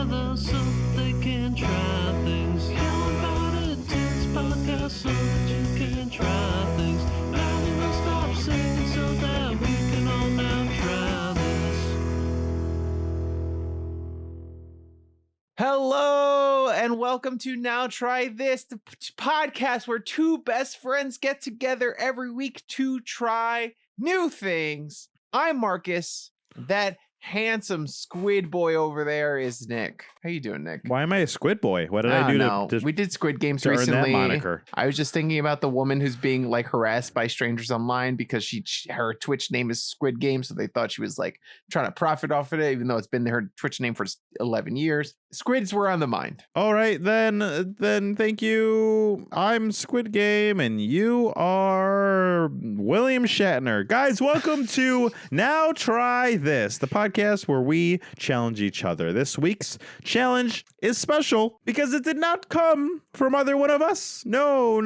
together so they can try things. You're invited to this podcast so that you can try things. Now we will stop singing so that we can all now try this. Hello and welcome to Now Try This, the podcast where two best friends get together every week to try new things. I'm Marcus. That handsome squid boy over there is Nick. How you doing, Nick? Why am I a squid boy? What did I do to we did Squid Games to earn recently. that moniker? I was just thinking about the woman who's being like harassed by strangers online because her Twitch name is Squid Game, so they thought she was like trying to profit off of it, even though it's been her Twitch name for 11 years. Squids were on the mind. All right, then thank you. I'm Squid Game and you are William Shatner. Guys, welcome to Now Try This, the podcast where we challenge each other. This week's challenge is special because it did not come from either one of us. No.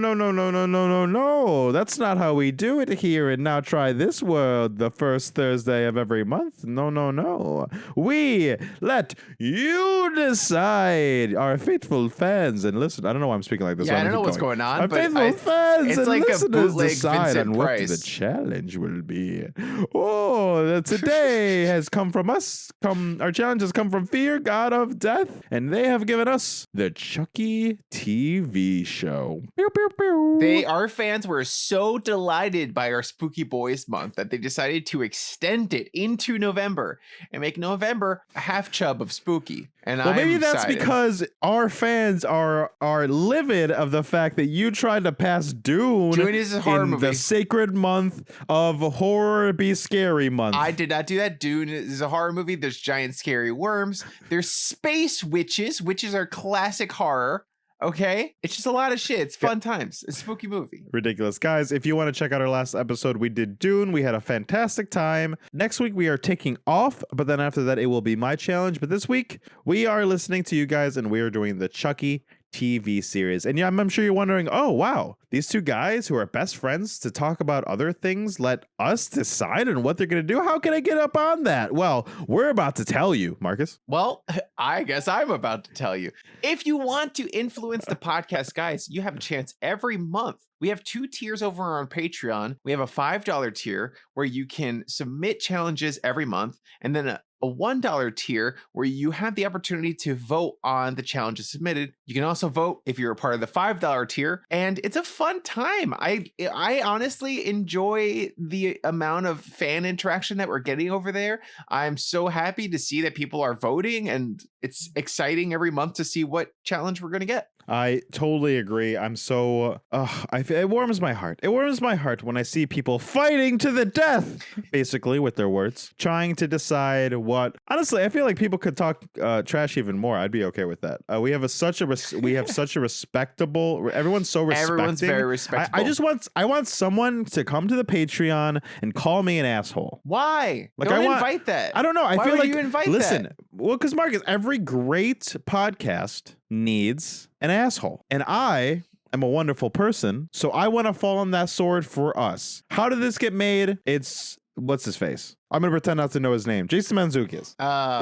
That's not how we do it here in Now Try This world, the first Thursday of every month. No. We let you decide, our faithful fans and listen. I don't know why I'm speaking like this. Yeah, I don't know what's going on. Our but faithful fans it's and like a listeners bootleg decide Vincent on what Price. the challenge will be. Oh, today has come from us. Our challenge has come from FearGodOfDeath, and they have given us the Chucky TV show. Pew, pew, pew. Our fans were so delighted by our Spooky Boys month that they decided to extend it into November and make November a half chub of spooky. And Well, maybe I'm that's excited. because our fans are livid of the fact that you tried to pass Dune Dune is a horror in movie. the sacred month of horror be scary month. I did not do that. Dune is a horror movie. There's giant scary worms. There's space witches. Witches are classic horror. Okay? It's just a lot of shit. It's fun times. It's a spooky movie. Ridiculous. Guys, if you want to check out our last episode, we did Dune. We had a fantastic time. Next week, we are taking off, but then after that, it will be my challenge. But this week, we are listening to you guys, and we are doing the Chucky TV series. And yeah, I'm sure you're wondering, oh, wow, these two guys who are best friends to talk about other things let us decide on what they're going to do. How can I get up on that? Well, we're about to tell you, Marcus. Well, I guess I'm about to tell you. If you want to influence the podcast, guys, you have a chance every month. We have two tiers over on Patreon. We have a $5 tier where you can submit challenges every month, and then a $1 tier where you have the opportunity to vote on the challenges submitted. You can also vote if you're a part of the $5 tier, and it's a fun time. I honestly enjoy the amount of fan interaction that we're getting over there. I'm so happy to see that people are voting, and it's exciting every month to see what challenge we're going to get. I totally agree. I'm so it warms my heart. It warms my heart when I see people fighting to the death, basically with their words, trying to decide what. Honestly, I feel like people could talk trash even more. I'd be okay with that. We have such a respectable. Everyone's so respecting. Everyone's very respectable. I want someone to come to the Patreon and call me an asshole. Why? Like, Don't invite that. I don't know. I Why feel would like you invite listen. that? Well, because Marcus, every great podcast needs an asshole, and I am a wonderful person, so I want to fall on that sword for us. How did this get made? It's what's his face? I'm gonna pretend not to know his name. Jason Mantzoukas.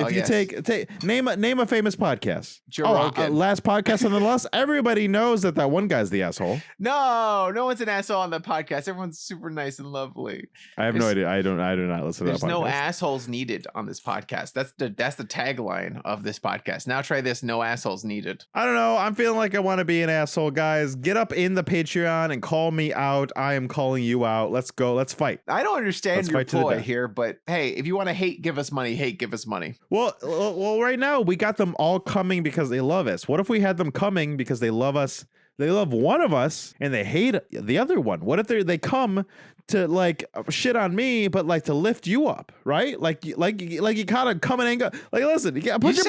If you take name a famous podcast. Joe Rogan. Last podcast on the list. Everybody knows that one guy's the asshole. No one's an asshole on the podcast. Everyone's super nice and lovely. I have no idea. I do not listen to that podcast. There's no assholes needed on this podcast. That's the tagline of this podcast. Now try this. No assholes needed. I don't know. I'm feeling like I want to be an asshole, guys. Get up in the Patreon and call me out. I am calling you out. Let's go. Let's fight. I don't understand Let's your fight to the ploy death. here, but hey, if you want to hate, give us money. Hate, give us money. Well, right now we got them all coming because they love us. What if we had them coming because they love us? They love one of us and they hate the other one. What if they come to like shit on me, but like to lift you up, right? Like you kind of come in and go. Like, listen, yeah, put this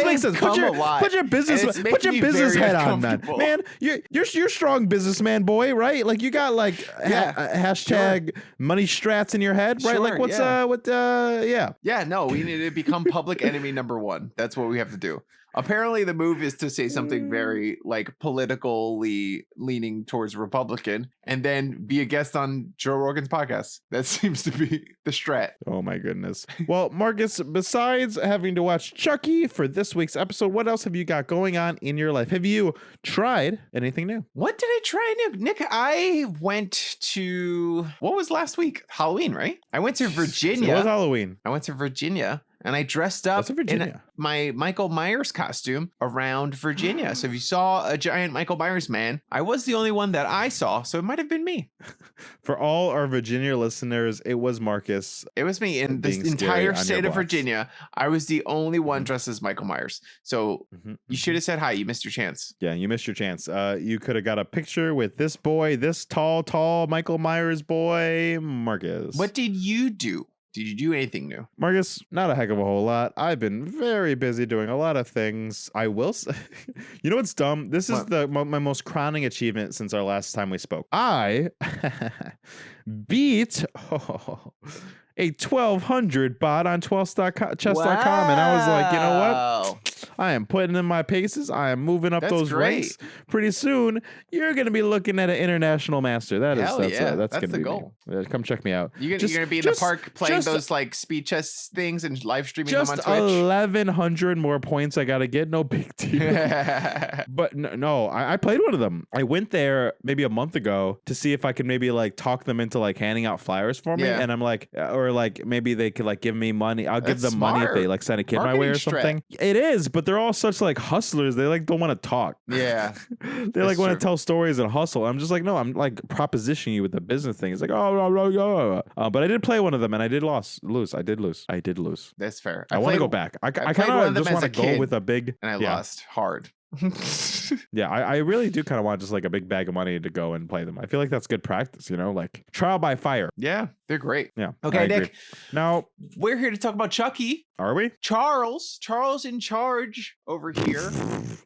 makes sense. Put your business head on, man. Man, you're strong businessman boy, right? Like you got like hashtag money strats in your head, right? Sure, like what's Yeah, no, we need to become public enemy number one. That's what we have to do. Apparently the move is to say something very like politically leaning towards Republican, and then be a guest on Joe Rogan's podcast. That seems to be the strat. Oh my goodness. Well, Marcus, besides having to watch Chucky for this week's episode, what else have you got going on in your life? Have you tried anything new? What did I try, Nick? I went to, what was last week? Halloween, right? I went to Virginia. It was Halloween. I went to Virginia. And I dressed up in my Michael Myers costume around Virginia. So if you saw a giant Michael Myers man, I was the only one that I saw. So it might have been me. For all our Virginia listeners, it was Marcus. It was me in the entire state of Virginia. I was the only one dressed as Michael Myers. So you should have said hi. You missed your chance. Yeah, you missed your chance. You could have got a picture with this boy, this tall Michael Myers boy, Marcus. What did you do? Did you do anything new? Marcus, not a heck of a whole lot. I've been very busy doing a lot of things. I will say, you know what's dumb? This is my most crowning achievement since our last time we spoke. I beat a 1200 bot on 12chess.com. And I was like, you know what? I am putting in my paces. I am moving up those ranks. Pretty soon, you're going to be looking at an international master. That's the goal. Come check me out. You're going to be in the park playing those like speed chess things and live streaming them on Twitch. 1,100 more points I got to get. No big deal. But no, I played one of them. I went there maybe a month ago to see if I could maybe like talk them into like handing out flyers for me. And I'm like, or like maybe they could like give me money. I'll give them money if they like send a kid my way or something. It is, but they're all such like hustlers. They like don't want to talk. Yeah. They like want to tell stories and hustle. I'm just like, no, I'm like propositioning you with the business thing. It's like, but I did play one of them and I did lose. I did lose. That's fair. I want to go back. I kind of just want to go with a big, and I lost hard. Yeah, I really do kind of want just like a big bag of money to go and play them. I feel like that's good practice, you know, like trial by fire. Yeah, they're great. Yeah. Okay, Nick. Now we're here to talk about Chucky. Are we? Charles in charge over here.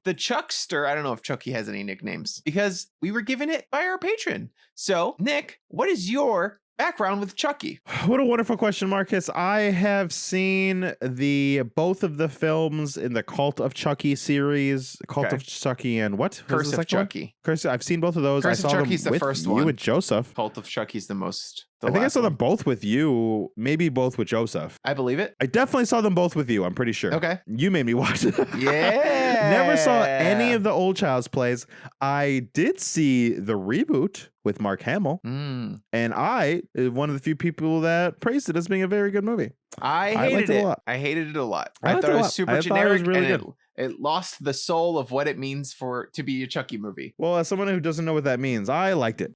The Chuckster. I don't know if Chucky has any nicknames because we were given it by our patron. So, Nick, what is your background with Chucky? What a wonderful question, Marcus. I have seen both of the films in the Cult of Chucky series. Cult of Chucky and what? Curse of Chucky. I've seen both of those. Curse of Chucky's the first one. You with Joseph. Cult of Chucky's the most. I think I saw them both with you, maybe both with Joseph. I believe it. I definitely saw them both with you, I'm pretty sure. Okay. You made me watch it. Yeah. Never saw any of the old Child's Plays. I did see the reboot with Mark Hamill. And I is one of the few people that praised it as being a very good movie. I hated it a lot. I hated it a lot. I thought it was super generic. It was really good. It lost the soul of what it means to be a Chucky movie. Well, as someone who doesn't know what that means, I liked it.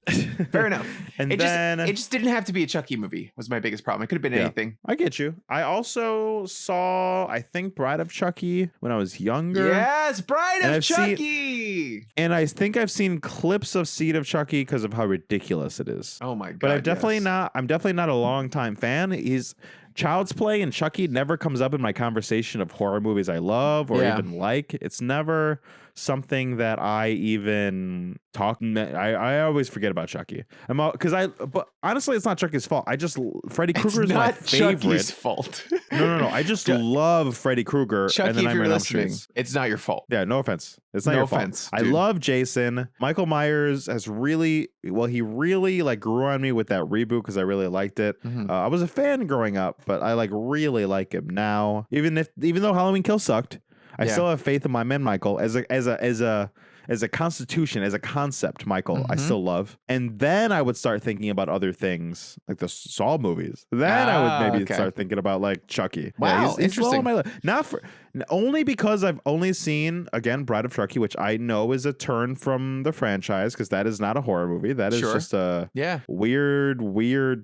Fair enough. And it just didn't have to be a Chucky movie was my biggest problem. It could have been anything. I get you. I also saw, I think, Bride of Chucky when I was younger. Yes, Bride of Chucky. And I think I've seen clips of Seed of Chucky because of how ridiculous it is. Oh my God. But I'm definitely not a longtime fan. Child's Play and Chucky never comes up in my conversation of horror movies I love or even like. It's never something that I even talk. I always forget about Chucky. But honestly, it's not Chucky's fault. Freddy Krueger is my favorite. Chucky's fault. No. I just love Freddy Krueger. Chucky, and then if you're listening, it's not your fault. Yeah, no offense. It's not your fault. I love Jason. Michael Myers he really like grew on me with that reboot because I really liked it. I was a fan growing up, but I like really like him now. Even though Halloween Kills sucked, I still have faith in my man Michael as a constitution, as a concept. Michael, I still love. And then I would start thinking about other things like the Saw movies. Then I would maybe start thinking about like Chucky. Wow, he's interesting. Only because I've only seen again Bride of Chucky, which I know is a turn from the franchise because that is not a horror movie. That is just a weird,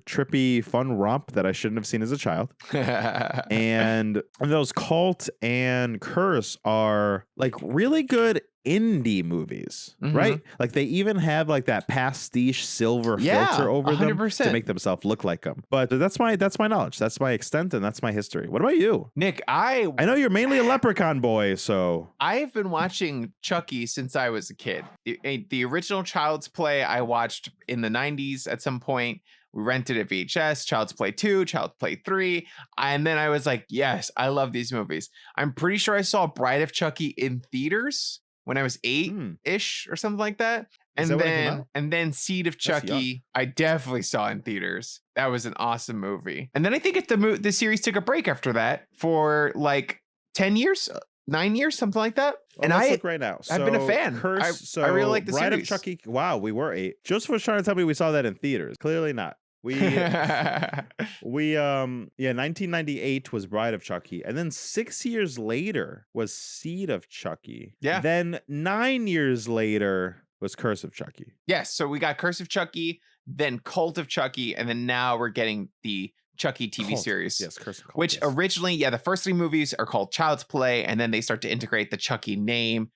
trippy, fun romp that I shouldn't have seen as a child. And those Cult and Curse are like really good indie movies, right? Like they even have like that pastiche silver filter over 100%. Them to make themselves look like them. But that's my knowledge. That's my extent and that's my history. What about you, Nick? I know you're mainly a Leprechaun boy, so I've been watching Chucky since I was a kid. The original Child's Play I watched in the 90s at some point. We rented a VHS, Child's Play 2, Child's Play 3. And then I was like, yes, I love these movies. I'm pretty sure I saw Bride of Chucky in theaters when I was 8-ish or something like that. Is And that when it came out? then Seed of That's young. Chucky, I definitely saw in theaters. That was an awesome movie. And then I think the series took a break after that for like 10 years, 9 years, something like that. Well, and let's look right now. I've been a So, fan. So I really like the Bride of series. Chucky. Wow, we were 8. Joseph was trying to tell me we saw that in theaters. Clearly not. We 1998 was Bride of Chucky, and then 6 years later was Seed of Chucky. Yeah. Then 9 years later was Curse of Chucky. Yes, so we got Curse of Chucky, then Cult of Chucky, and then now we're getting the Chucky TV Cult. series. Yes, Curse of Cult. Which yes. originally, the first 3 movies are called Child's Play, and then they start to integrate the Chucky name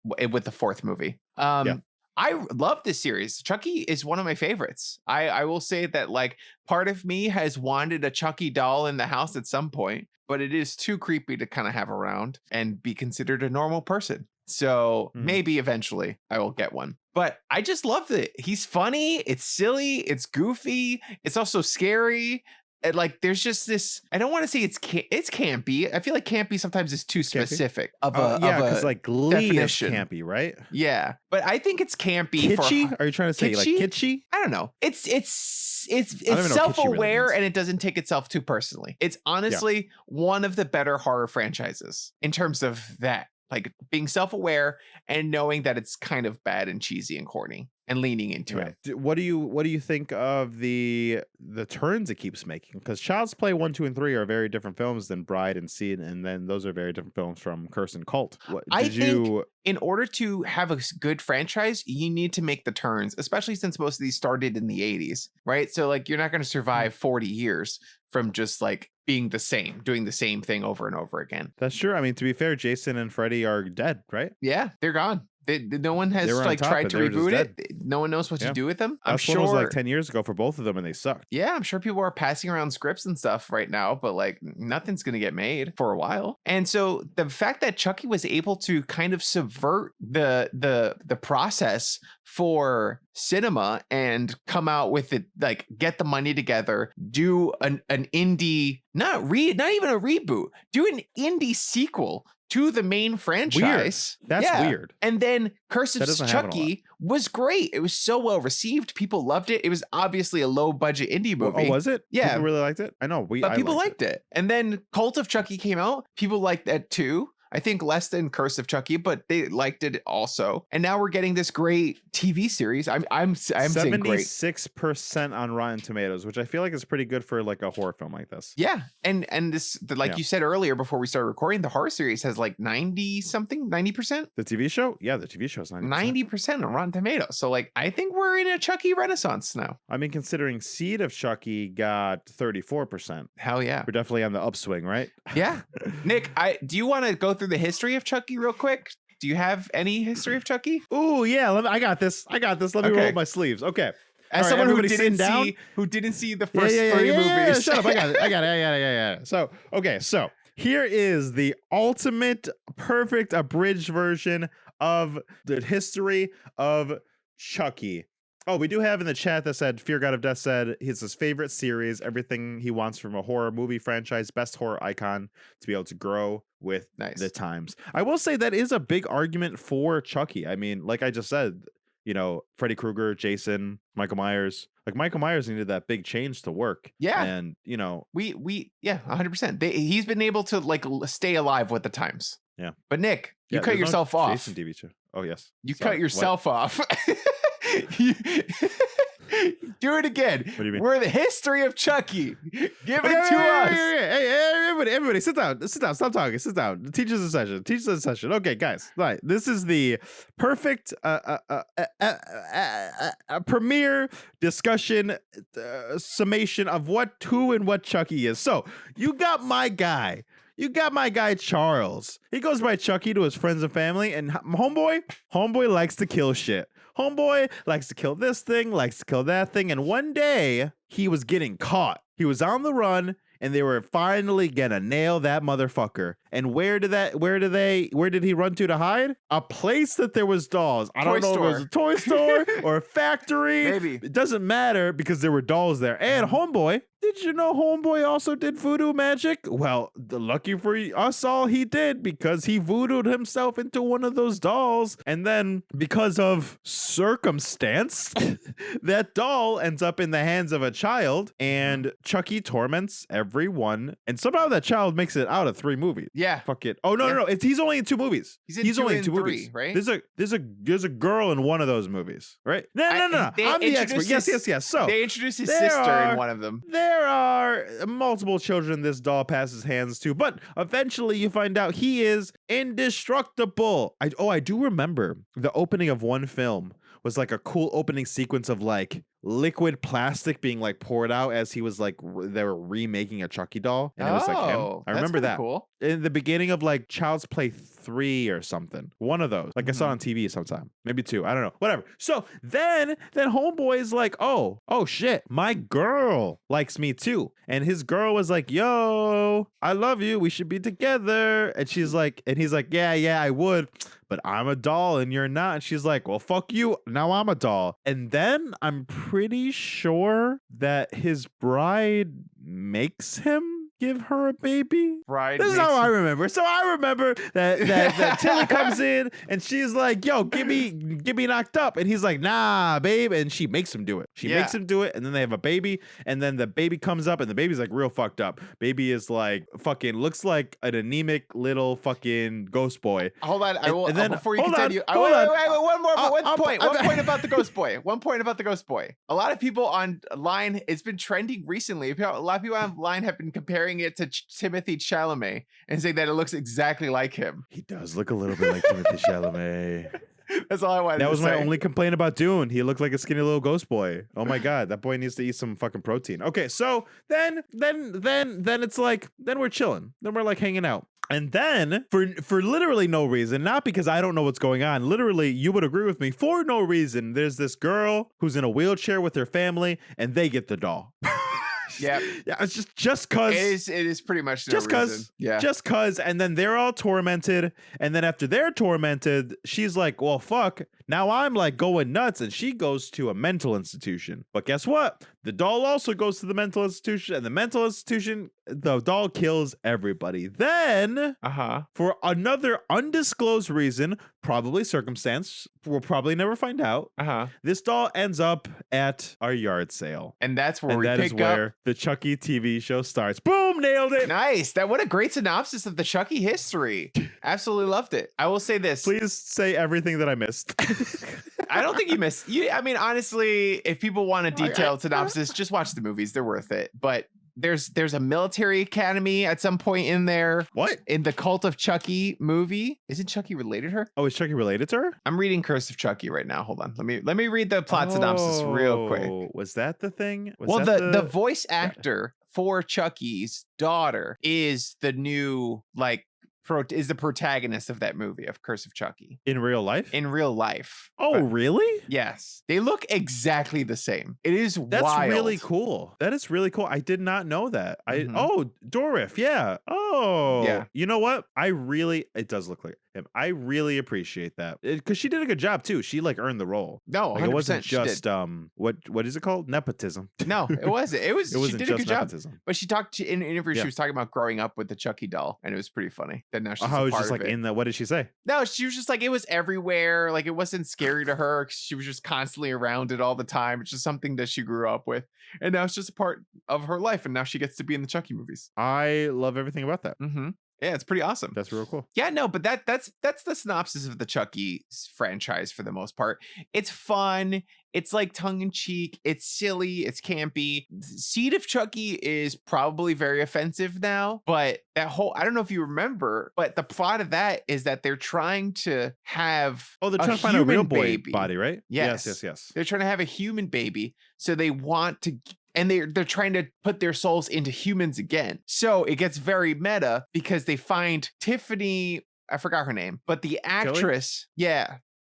with the 4th movie. I love this series. Chucky is one of my favorites. I will say that like part of me has wanted a Chucky doll in the house at some point, but it is too creepy to kind of have around and be considered a normal person. So maybe eventually I will get one. But I just love it. He's funny. It's silly. It's goofy. It's also scary. And like there's just this, I don't want to say it's campy. I feel like campy sometimes is too specific of a because like Glee definition. is campy, right? Yeah, but I think it's campy. Kitschy? Are you trying to say like kitschy? I don't know. It's I don't even know what kitschy self-aware really means. and it doesn't take itself too personally. It's honestly one of the better horror franchises in terms of that. Like being self-aware and knowing that it's kind of bad and cheesy and corny and leaning into it. What do you think of the turns it keeps making? Because Child's Play 1, 2, and 3 are very different films than Bride and Seed, and then those are very different films from Curse and Cult. I think in order to have a good franchise, you need to make the turns, especially since most of these started in the 80s, right? So like you're not going to survive 40 years from just like being the same, doing the same thing over and over again. That's true. I mean, to be fair, Jason and Freddy are dead, right? Yeah, they're gone. No one has like top, tried to but they were reboot just it. No one knows what to do with them. I'm Last sure one was like 10 years ago for both of them, and they sucked. Yeah, I'm sure people are passing around scripts and stuff right now, but like nothing's gonna get made for a while. And so the fact that Chucky was able to kind of subvert the process for cinema and come out with it, like get the money together, do an indie, not even a reboot, do an indie sequel to the main franchise. Weird. That's weird. And then Curse of Chucky was great. It was so well received. People loved it. It was obviously a low budget indie movie. Oh, was it? Yeah. People really liked it? I know. But people liked it. And then Cult of Chucky came out. People liked that too. I think less than Curse of Chucky, but they liked it also. And now we're getting this great TV series. I'm saying great. 76% on Rotten Tomatoes, which I feel like is pretty good for like a horror film like this. Yeah. And this, like you said earlier before we started recording, the horror series has like 90%. The TV show? Yeah, the TV show is 90% on Rotten Tomatoes. So like I think we're in a Chucky renaissance now. I mean, considering Seed of Chucky got 34%. Hell yeah. We're definitely on the upswing, right? Yeah. Nick, do you want to go through the history of Chucky real quick? Do you have any history of Chucky? Oh yeah, I got this. Let me roll up my sleeves. Okay. As someone who didn't see the first 3 movies. Yeah, shut up. I got it. Yeah. So here is the ultimate perfect abridged version of the history of Chucky. Oh, we do have in the chat that said FearGodOfDeath said it's his favorite series, everything he wants from a horror movie franchise, best horror icon to be able to grow with the times. I will say that is a big argument for Chucky. I mean, like I just said, you know, Freddy Krueger, Jason, Michael Myers. Like Michael Myers needed that big change to work. Yeah. And, you know, we 100%. He's been able to like stay alive with the times. Yeah. But Nick, you cut yourself off. Jason TV show. Oh, yes. You cut yourself off. Do it again. What do you mean? We're the history of Chucky. Give it to us. Hey, everybody, sit down. Stop talking. Sit down. Teach us a session. Okay, guys. Right. This is the perfect premiere discussion summation of who and what Chucky is. So you got my guy. Charles. He goes by Chucky to his friends and family, and homeboy likes to kill shit. Homeboy likes to kill this thing, likes to kill that thing, and one day he was getting caught. He was on the run, and they were finally gonna nail that motherfucker. And where did he run to hide? A place that there was dolls. I don't know if it was a toy store or a factory. Maybe. It doesn't matter because there were dolls there. And Homeboy, did you know Homeboy also did voodoo magic? Well, lucky for us all, he did, because he voodooed himself into one of those dolls. And then because of circumstance, that doll ends up in the hands of a child, and Chucky torments everyone. And somehow that child makes it out of 3 movies. Yeah. Fuck it. Oh, no. He's only in 2 movies. He's only in and 2 3, movies. right? There's a girl in one of those movies, right? No. I'm the expert. Yes. So they introduced his sister in one of them. There are multiple children this doll passes hands to, but eventually you find out he is indestructible. I do remember the opening of one film was like a cool opening sequence of like liquid plastic being like poured out as he was like they were remaking a Chucky doll, and it was like him. I remember that. Cool. In the beginning of like Child's Play 3 or something, one of those. Like I saw on TV sometime, maybe 2. I don't know. Whatever. So then Homeboy is like, oh shit, my girl likes me too, and his girl was like, yo, I love you. We should be together. And he's like, yeah, I would. But I'm a doll and you're not. And she's like, well, fuck you. Now I'm a doll. And then I'm pretty sure that his bride makes him give her a baby. Right. This is how I remember. So I remember that Tilly comes in and she's like, yo, give me knocked up. And he's like, nah, babe. And she makes him do it. She makes him do it. And then they have a baby. And then the baby comes up and the baby's like real fucked up. Baby is like fucking looks like an anemic little fucking ghost boy. Hold on. I will. And then, before you hold continue. on, hold on. One point about the ghost boy. One point about the ghost boy. A lot of people online, it's been trending recently. A lot of people online have been comparing it to Timothy Chalamet and saying that it looks exactly like him. He does look a little bit like Timothy Chalamet. That's all I wanted to say. That was my only complaint about Dune. He looked like a skinny little ghost boy. Oh my god, that boy needs to eat some fucking protein. Okay, so then it's like, then we're chilling. Then we're like hanging out. And then for literally no reason, not because I don't know what's going on, literally you would agree with me, for no reason, there's this girl who's in a wheelchair with her family and they get the doll. Yeah, it's just cause it is pretty much no just cause reason. Yeah, just cause, and then they're all tormented, and then after they're tormented, she's like, well, fuck, now I'm like going nuts, and she goes to a mental institution. But guess what? The doll also goes to the mental institution, and the mental institution, the doll kills everybody. Then, for another undisclosed reason, probably circumstance, we'll probably never find out, this doll ends up at our yard sale. And that's where that is where the Chucky TV show starts. Boom, nailed it. Nice. What a great synopsis of the Chucky history. Absolutely loved it. I will say this. Please say everything that I missed. I don't think you missed. I mean, honestly, if people want a detailed synopsis, just watch the movies. They're worth it. But there's a military academy at some point in there. What? In the Cult of Chucky movie. Isn't Chucky related to her? Oh, is Chucky related to her? I'm reading Curse of Chucky right now. Hold on. Let me read the plot synopsis real quick. Was that the thing? The voice actor for Chucky's daughter is the new is the protagonist of that movie of Curse of Chucky. In real life? In real life. Oh, really? Yes. They look exactly the same. It is That's wild. really cool. That is really cool. I did not know that. Dorif, yeah. Oh. Yeah. You know what? It does look like him. I really appreciate that. Because she did a good job too. She like earned the role. No, 100%. It wasn't just what is it called? Nepotism. No, it wasn't. She wasn't did a good nepotism. job. But she talked in an interview, she was talking about growing up with the Chucky doll, and it was pretty funny. Then now she's I was part just of like it. what did she say? No, she was just like, it was everywhere. Like, it wasn't scary to her. She was just constantly around it all the time. It's just something that she grew up with. And now it's just a part of her life. And now she gets to be in the Chucky movies. I love everything about that. Mm-hmm. Yeah, it's pretty awesome. That's real cool. Yeah, no, but that's the synopsis of the Chucky franchise for the most part. It's fun. It's like tongue in cheek. It's silly. It's campy. Seed of Chucky is probably very offensive now, but I don't know if you remember, but the plot of that is that they're trying to have they're trying to find a real boy baby. body, right? Yes. They're trying to have a human baby. So they want to, and they're trying to put their souls into humans again. So it gets very meta because they find Tiffany, I forgot her name, but the actress,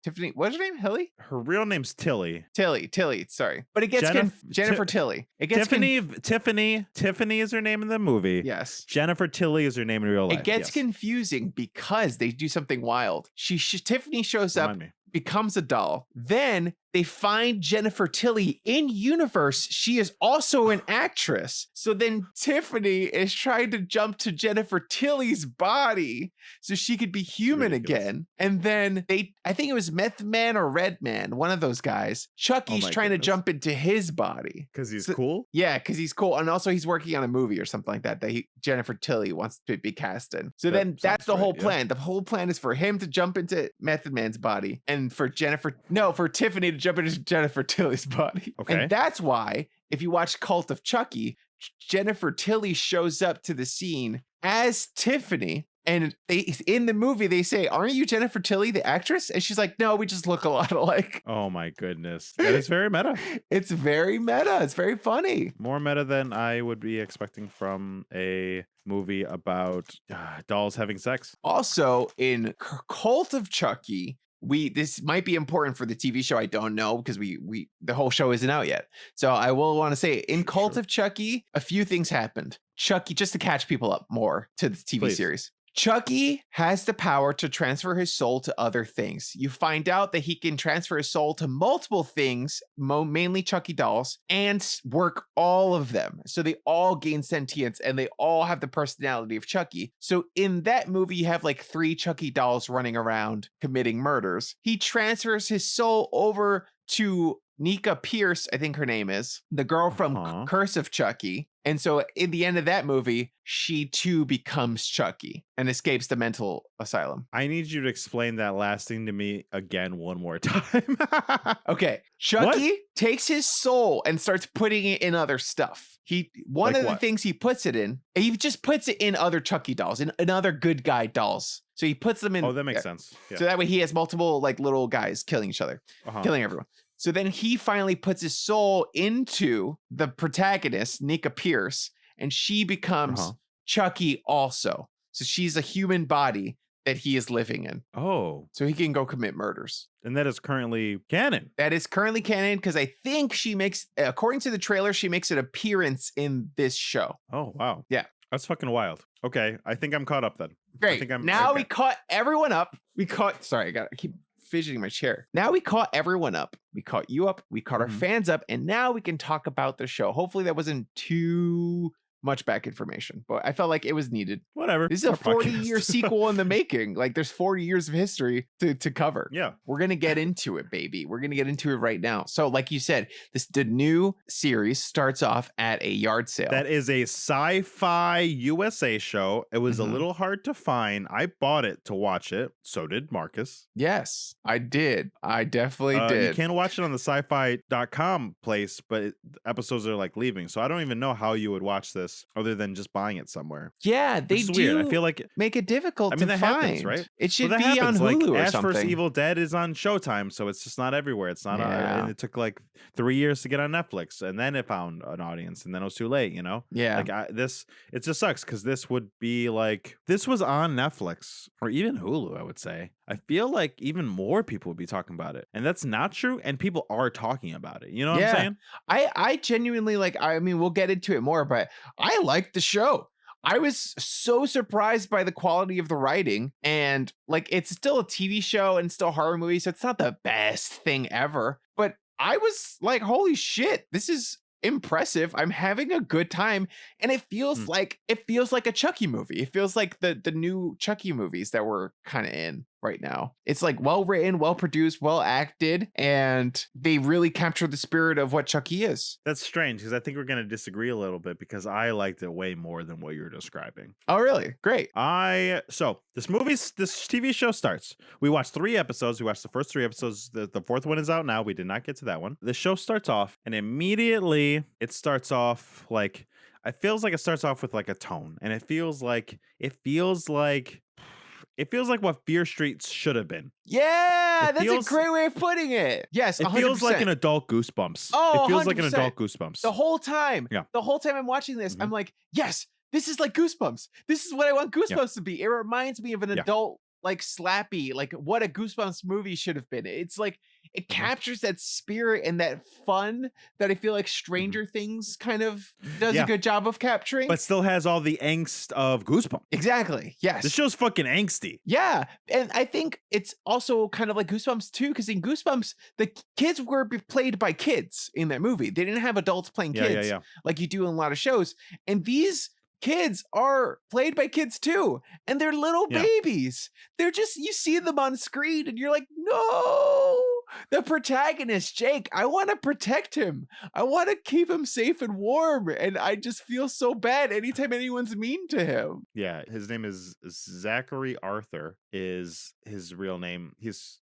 Tiffany, what's her name? Hilly? Her real name's Tilly. Tilly, sorry. But it gets Jennifer Tilly. It gets Tiffany is her name in the movie. Yes. Jennifer Tilly is her name in real life. It gets confusing because they do something wild. Tiffany shows up, becomes a doll. Then they find Jennifer Tilly in universe. She is also an actress. So then Tiffany is trying to jump to Jennifer Tilly's body so she could be human again. And then I think it was Meth Man or Red Man, one of those guys. Chucky's trying to jump into his body. Because he's cool? Yeah, because he's cool. And also he's working on a movie or something like that Jennifer Tilly wants to be cast in. So then that's the whole plan. Yeah. The whole plan is for him to jump into Method Man's body and for Tiffany to jump into Jennifer Tilly's body. Okay. And that's why, if you watch Cult of Chucky, Jennifer Tilly shows up to the scene as Tiffany. And in the movie, they say, "Aren't you Jennifer Tilly, the actress?" And she's like, "No, we just look a lot alike." Oh my goodness. That is very meta. It's very meta. It's very funny. More meta than I would be expecting from a movie about dolls having sex. Also, in Cult of Chucky, this might be important for the TV show. I don't know because the whole show isn't out yet. So I will want to say in Cult of Chucky, a few things happened. Chucky, just to catch people up more to the TV series. Chucky has the power to transfer his soul to other things. You find out that he can transfer his soul to multiple things, mainly Chucky dolls, and work all of them. So they all gain sentience and they all have the personality of Chucky. So in that movie, you have like 3 Chucky dolls running around committing murders. He transfers his soul over to Nika Pierce, I think her name is, the girl from Curse of Chucky. And so in the end of that movie, she too becomes Chucky and escapes the mental asylum. I need you to explain that last thing to me again one more time. Okay. Chucky takes his soul and starts putting it in other stuff. One of the things he puts it in, he just puts it in other Chucky dolls, in other good guy dolls. So he puts them in. Oh, that makes sense. Yeah. So that way he has multiple like little guys killing each other, killing everyone. So then he finally puts his soul into the protagonist, Nika Pierce, and she becomes Chucky also. So she's a human body that he is living in. Oh. So he can go commit murders. And that is currently canon. That is currently canon because I think she makes, according to the trailer, she makes an appearance in this show. Oh, wow. Yeah. That's fucking wild. Okay. I think I'm caught up then. Great. We caught everyone up. Sorry, I gotta keep fidgeting my chair. Now we caught everyone up. We caught you up. We caught our fans up. And now we can talk about the show. Hopefully that wasn't too much back information, but I felt like it was needed. Whatever. This is a 40-year sequel in the making. Like there's 40 years of history to cover. Yeah. We're going to get into it, baby. We're going to get into it right now. So like you said, the new series starts off at a yard sale. That is a sci-fi USA show. It was a little hard to find. I bought it to watch it. So did Marcus. Yes, I did. I definitely did. You can't watch it on the sci-fi.com place, but episodes are like leaving. So I don't even know how you would watch this other than just buying it somewhere. Yeah, they do. Weird. I feel like make it difficult to find. Happens, right? It should be on Hulu or Ash something. vs. Evil Dead is on Showtime, so it's just not everywhere. It's not and it took like 3 years to get on Netflix, and then it found an audience, and then it was too late, you know? Yeah. Like it just sucks because this would be like, this was on Netflix or even Hulu, I would say. I feel like even more people would be talking about it. And that's not true. And people are talking about it. You know what I'm saying? I genuinely I mean, we'll get into it more, but I like the show. I was so surprised by the quality of the writing, and like it's still a TV show and still horror movie, so it's not the best thing ever. But I was like, holy shit, this is impressive. I'm having a good time, and it feels like a Chucky movie. It feels like the new Chucky movies that we're kind of in right now. It's like well written, well produced, well acted, and they really capture the spirit of what Chucky is. That's strange because I think we're going to disagree a little bit because I liked it way more than what you're describing. Oh, really? Great. So this TV show starts. We watched 3 episodes. We watched the first 3 episodes. The 4th one is out now. We did not get to that one. The show starts off, and immediately it starts off like, it feels like it starts off with like a tone, and it feels like what Fear Street should have been. Yeah, that's a great way of putting it. Yes, 100%. It feels like an adult Goosebumps. Oh, it feels 100%. like an adult Goosebumps. The whole time. Yeah. The whole time I'm watching this, I'm like, yes, this is like Goosebumps. This is what I want Goosebumps to be. It reminds me of an adult like slappy, like what a Goosebumps movie should have been. It's like it captures that spirit and that fun that I feel like Stranger Things kind of does a Yeah. good job of capturing. But still has all the angst of Goosebumps. Exactly. Yes. This show's fucking angsty. Yeah, and I think it's also kind of like Goosebumps too, because in Goosebumps, the kids were played by kids in that movie. They didn't have adults playing kids like you do in a lot of shows. And these kids are played by kids too, and they're little babies. They're just, you see them on screen, and you're like, no. The protagonist, Jake, I want to protect him. I want to keep him safe and warm, and I just feel so bad anytime anyone's mean to him. Yeah, his name is Zachary Arthur. Is his real name?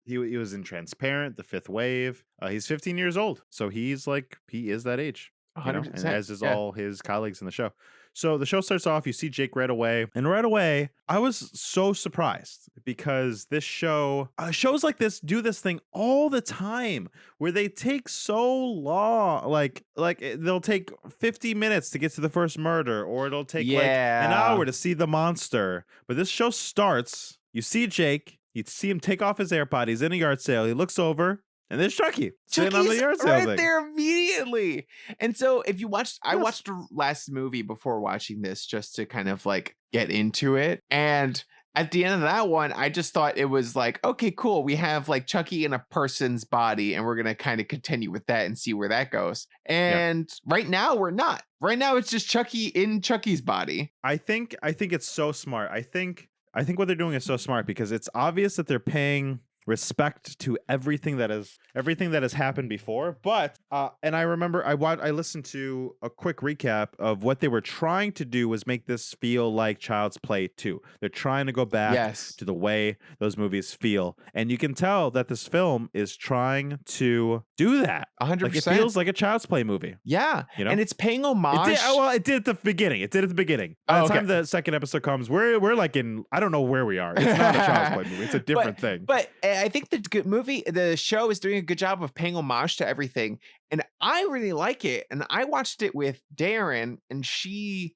He was in Transparent, The Fifth Wave. He's 15 years old, so he is that age, 100%, and as is all his colleagues in the show. So the show starts off, you see Jake right away, and right away I was so surprised because this show, shows like this do this thing all the time where they take so long, like they'll take 50 minutes to get to the first murder, or it'll take like an hour to see the monster. But this show starts, you see Jake, you see him take off his AirPod, he's in a yard sale, he looks over, and there's Chucky sitting on the yard sale right thing. there immediately. And so if you watched, I watched the last movie before watching this just to kind of like get into it. And at the end of that one, I just thought it was like, okay, cool. We have like Chucky in a person's body, and we're going to kind of continue with that and see where that goes. And right now we're not. Right now it's just Chucky in Chucky's body. I think it's so smart. I think what they're doing is so smart because it's obvious that they're paying respect to everything that has happened before. But and I remember I listened to a quick recap of what they were trying to do was make this feel like Child's Play 2. They're trying to go back to the way those movies feel, and you can tell that this film is trying to do that. 100%. Like, it feels like a Child's Play movie. Yeah, you know, and it's paying homage. It did at the beginning. By the time the second episode comes, we're like in, I don't know where we are. It's not a Child's Play movie. It's a different thing. But I think the show is doing a good job of paying homage to everything, and I really like it. And I watched it with Daron, and she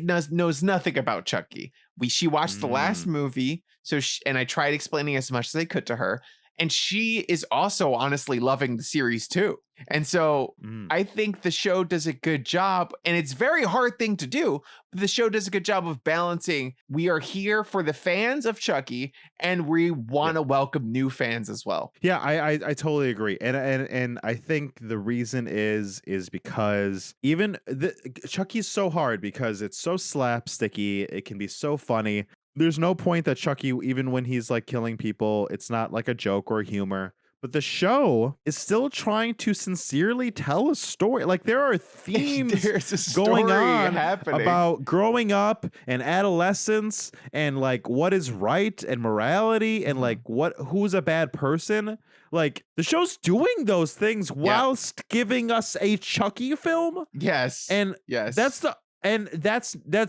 knows nothing about Chucky. She watched the last movie, and I tried explaining as much as I could to her. And she is also honestly loving the series too. And so I think the show does a good job, and it's a very hard thing to do, but the show does a good job of balancing. We are here for the fans of Chucky, and we want to welcome new fans as well. Yeah, I totally agree. And I think the reason is because even Chucky's so hard because it's so slapsticky. It can be so funny. There's no point that Chucky, even when he's like killing people, it's not like a joke or humor. But the show is still trying to sincerely tell a story. Like, there are themes going on about growing up and adolescence and like what is right and morality and like who's a bad person. Like, the show's doing those things whilst giving us a Chucky film. Yes. And that's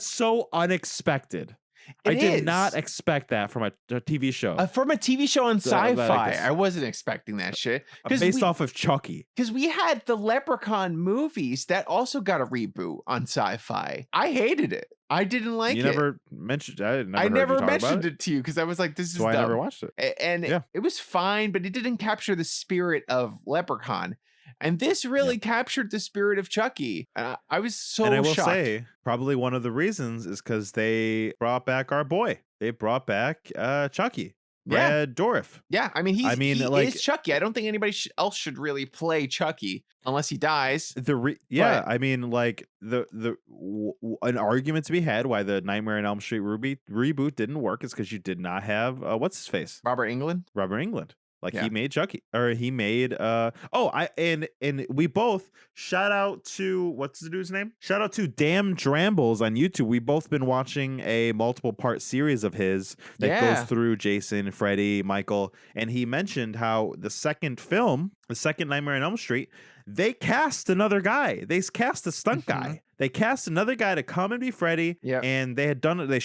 so unexpected. I did not expect that from a TV show. From a TV show on Syfy, I wasn't expecting that shit. Based off of Chucky. Because we had the Leprechaun movies that also got a reboot on Syfy. I hated it. I didn't like it. You never mentioned it. I never mentioned it to you because I was like, this is dumb. I never watched it. And it was fine, but it didn't capture the spirit of Leprechaun. And this really captured the spirit of Chucky. I was so shocked. And I will say, probably one of the reasons is because they brought back our boy. They brought back Chucky. Brad Dourif. Yeah, I mean, he is Chucky. I don't think anybody else should really play Chucky unless he dies. I mean, like an argument to be had why the Nightmare on Elm Street reboot didn't work is because you did not have what's his face, Robert Englund. Like, he made Chucky, or he made and we both shout out to, what's the dude's name? Shout out to Damn Drambles on YouTube. We've both been watching a multiple part series of his that goes through Jason, Freddy, Michael, and he mentioned how the second Nightmare on Elm Street, they cast another guy. They cast a stunt guy they cast another guy to come and be Freddy. Yep. And they had done it. They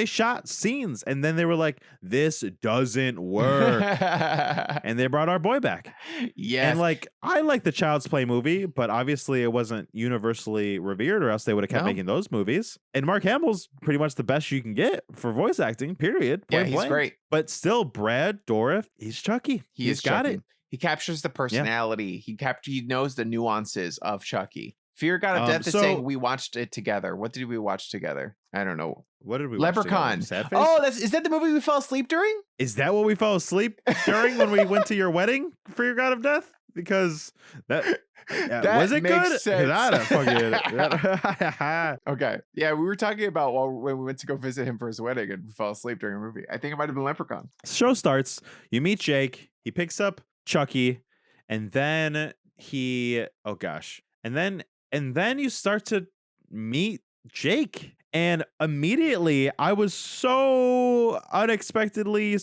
shot scenes, and then they were like, "This doesn't work." And they brought our boy back. Yes. And like, I like the Child's Play movie, but obviously it wasn't universally revered, or else they would have kept No. making those movies. And Mark Hamill's pretty much the best you can get for voice acting, period. Yeah, Point he's blank. great. But still, Brad Dourif, he's Chucky. He's got Chucky. it. He captures the personality. He knows the nuances of Chucky. Fear God of Death is so- saying we watched it together. What did we watch together? I don't know. What did we watch together? Leprechaun. Sad Face? Oh, is that the movie we fell asleep during? Is that what we fell asleep during when we went to your wedding for your God of Death? Because that That was it makes good? 'Cause sense. I don't fucking Okay. Yeah, we were talking about when we went to go visit him for his wedding and we fell asleep during a movie. I think it might have been Leprechaun. Show starts. You meet Jake. He picks up Chucky, and then and then you start to meet Jake. And immediately, I was so unexpectedly,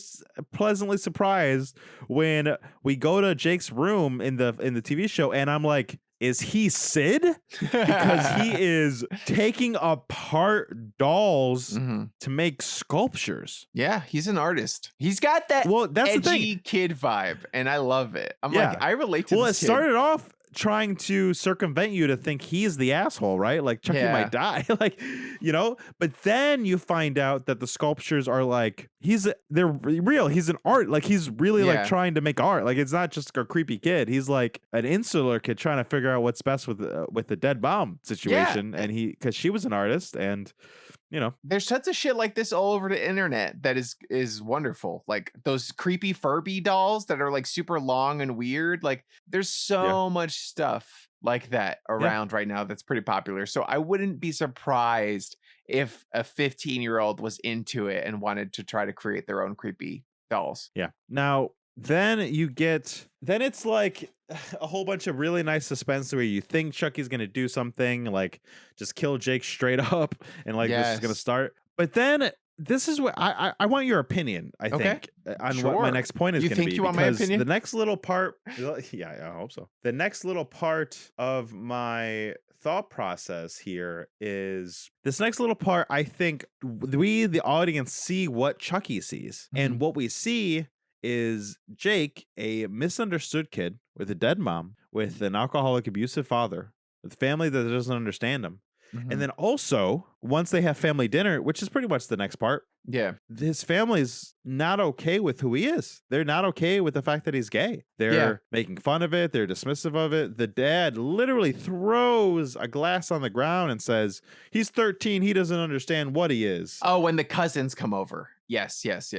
pleasantly surprised when we go to Jake's room in the TV show, and I'm like, "Is he Sid?" Because he is taking apart dolls Mhm. to make sculptures. Yeah, he's an artist. He's got that Well, that's the thing. edgy kid vibe, and I love it. I'm Yeah. like, I relate to Well, it this kid. started off trying to circumvent you to think he's the asshole, right? Like Chucky Yeah. might die, like, you know. But then you find out that the sculptures are like they're real. He's an art, like he's really Yeah. like trying to make art. Like it's not just a creepy kid. He's like an insular kid trying to figure out what's best with the dead mom situation. And because she was an artist, and you know, There's tons of shit like this all over the internet that is wonderful. Like those creepy Furby dolls that are like super long and weird. Like there's so much stuff like that around right now that's pretty popular. So I wouldn't be surprised if a 15-year-old was into it and wanted to try to create their own creepy dolls. yeah. Now then it's like a whole bunch of really nice suspense where you think Chucky's gonna do something, like just kill Jake straight up, and like this is gonna Yes. start. But then this is what I want your opinion, I Okay. think, on what my Sure. next point is You gonna think be. you want my because opinion? The next little part, yeah, I hope so. The next little part of my thought process here is this next little part. I think we, the audience, see what Chucky sees, and what we see is Jake, a misunderstood kid with a dead mom, with an alcoholic, abusive father, with a family that doesn't understand him. And then also, once they have family dinner, which is pretty much the next part, Yeah. his family's not okay with who he is. They're not okay with the fact that he's gay. They're making fun of it. They're dismissive of it. The dad literally throws a glass on the ground and says, "He's 13. He doesn't understand what he is." Oh, when the cousins come over. Yes. Yes.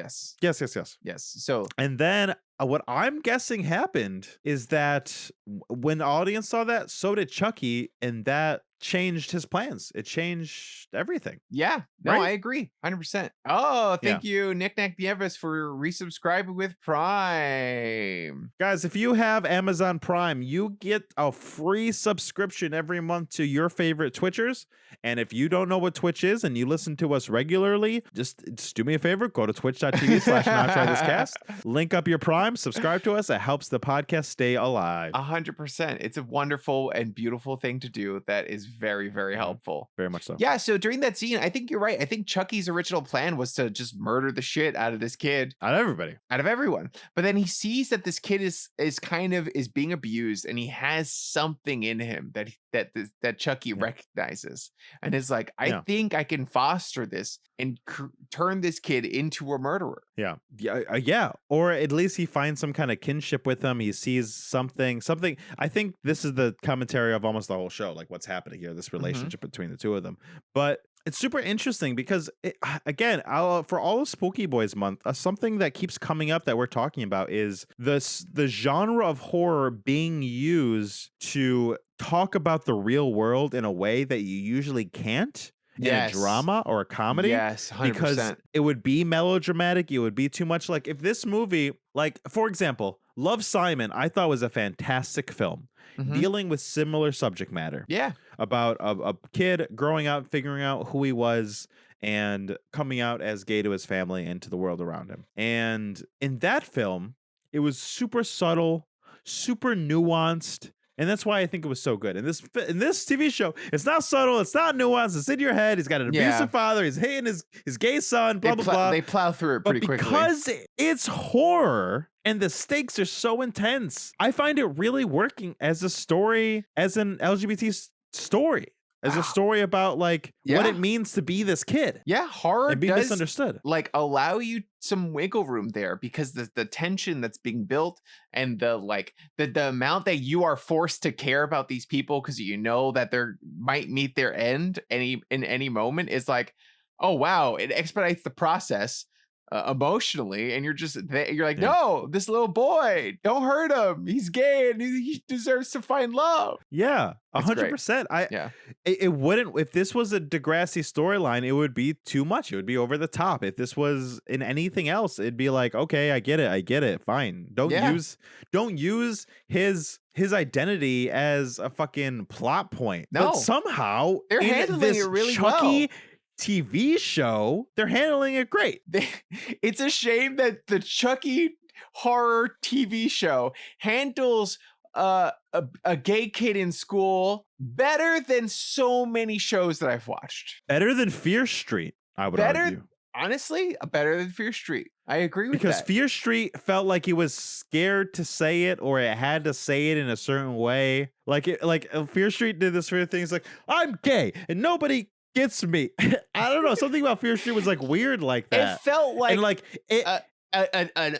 So And then what I'm guessing happened is that when the audience saw that, so did Chucky, and that changed his plans. It changed everything. yeah, no, Right? I agree. 100%. Oh, thank you, Nick Nieves, for resubscribing with Prime. Guys, if you have Amazon Prime, you get a free subscription every month to your favorite Twitchers. And if you don't know what Twitch is and you listen to us regularly, just do me a favor, go to twitch.tv/NotTryThisCast, link up your Prime, subscribe to us. It helps the podcast stay alive. 100%. It's a wonderful and beautiful thing to do that is very, very helpful. Very much so. Yeah, so during that scene, I think you're right. I think Chucky's original plan was to just murder the shit out of this kid, Out of everybody. out of everyone. But then he sees that this kid is being abused, and he has something in him that Chucky recognizes, and is like, I think I can foster this and turn this kid into a murderer. Yeah. Or at least he finds some kind of kinship with him. He sees something. I think this is the commentary of almost the whole show, like what's happening here, this relationship between the two of them. But it's super interesting because, again, for all of Spooky Boys Month, something that keeps coming up that we're talking about is the genre of horror being used to talk about the real world in a way that you usually can't in a drama or a comedy. Yes, 100%. Because it would be melodramatic. It would be too much. Like if this movie, like for example, Love, Simon, I thought was a fantastic film dealing with similar subject matter. Yeah. About a kid growing up, figuring out who he was, and coming out as gay to his family and to the world around him. And in that film, it was super subtle, super nuanced, And that's why I think it was so good. And this TV show, it's not subtle, it's not nuanced, it's in your head. He's got an abusive father, he's hating his gay son, blah, blah, blah. They plow through it pretty quickly. Because it's horror and the stakes are so intense, I find it really working as a story, as an LGBT story. As a story about like what it means to be this kid. Yeah, horror and be does misunderstood. like allow you some wiggle room there because the tension that's being built and the amount that you are forced to care about these people because you know that they might meet their end in any moment is like, oh wow, it expedites the process. Emotionally, and you're like, no, this little boy, don't hurt him. He's gay and he deserves to find love. Yeah, 100%. It wouldn't, if this was a Degrassi storyline, it would be too much. It would be over the top. If this was in anything else, it'd be like, okay, I get it, fine. Don't use his identity as a fucking plot point. No, but somehow they're handling it really well. TV show, they're handling it great. It's a shame that the Chucky horror TV show handles a gay kid in school better than so many shows that I've watched. Better than Fear Street, I would argue. Honestly, better than Fear Street. I agree with that. Because Fear Street felt like it was scared to say it, or it had to say it in a certain way. Like Fear Street did this weird thing. It's like, I'm gay and nobody gets me. I don't know. Something about Fear Street was like weird like that. It felt like, and like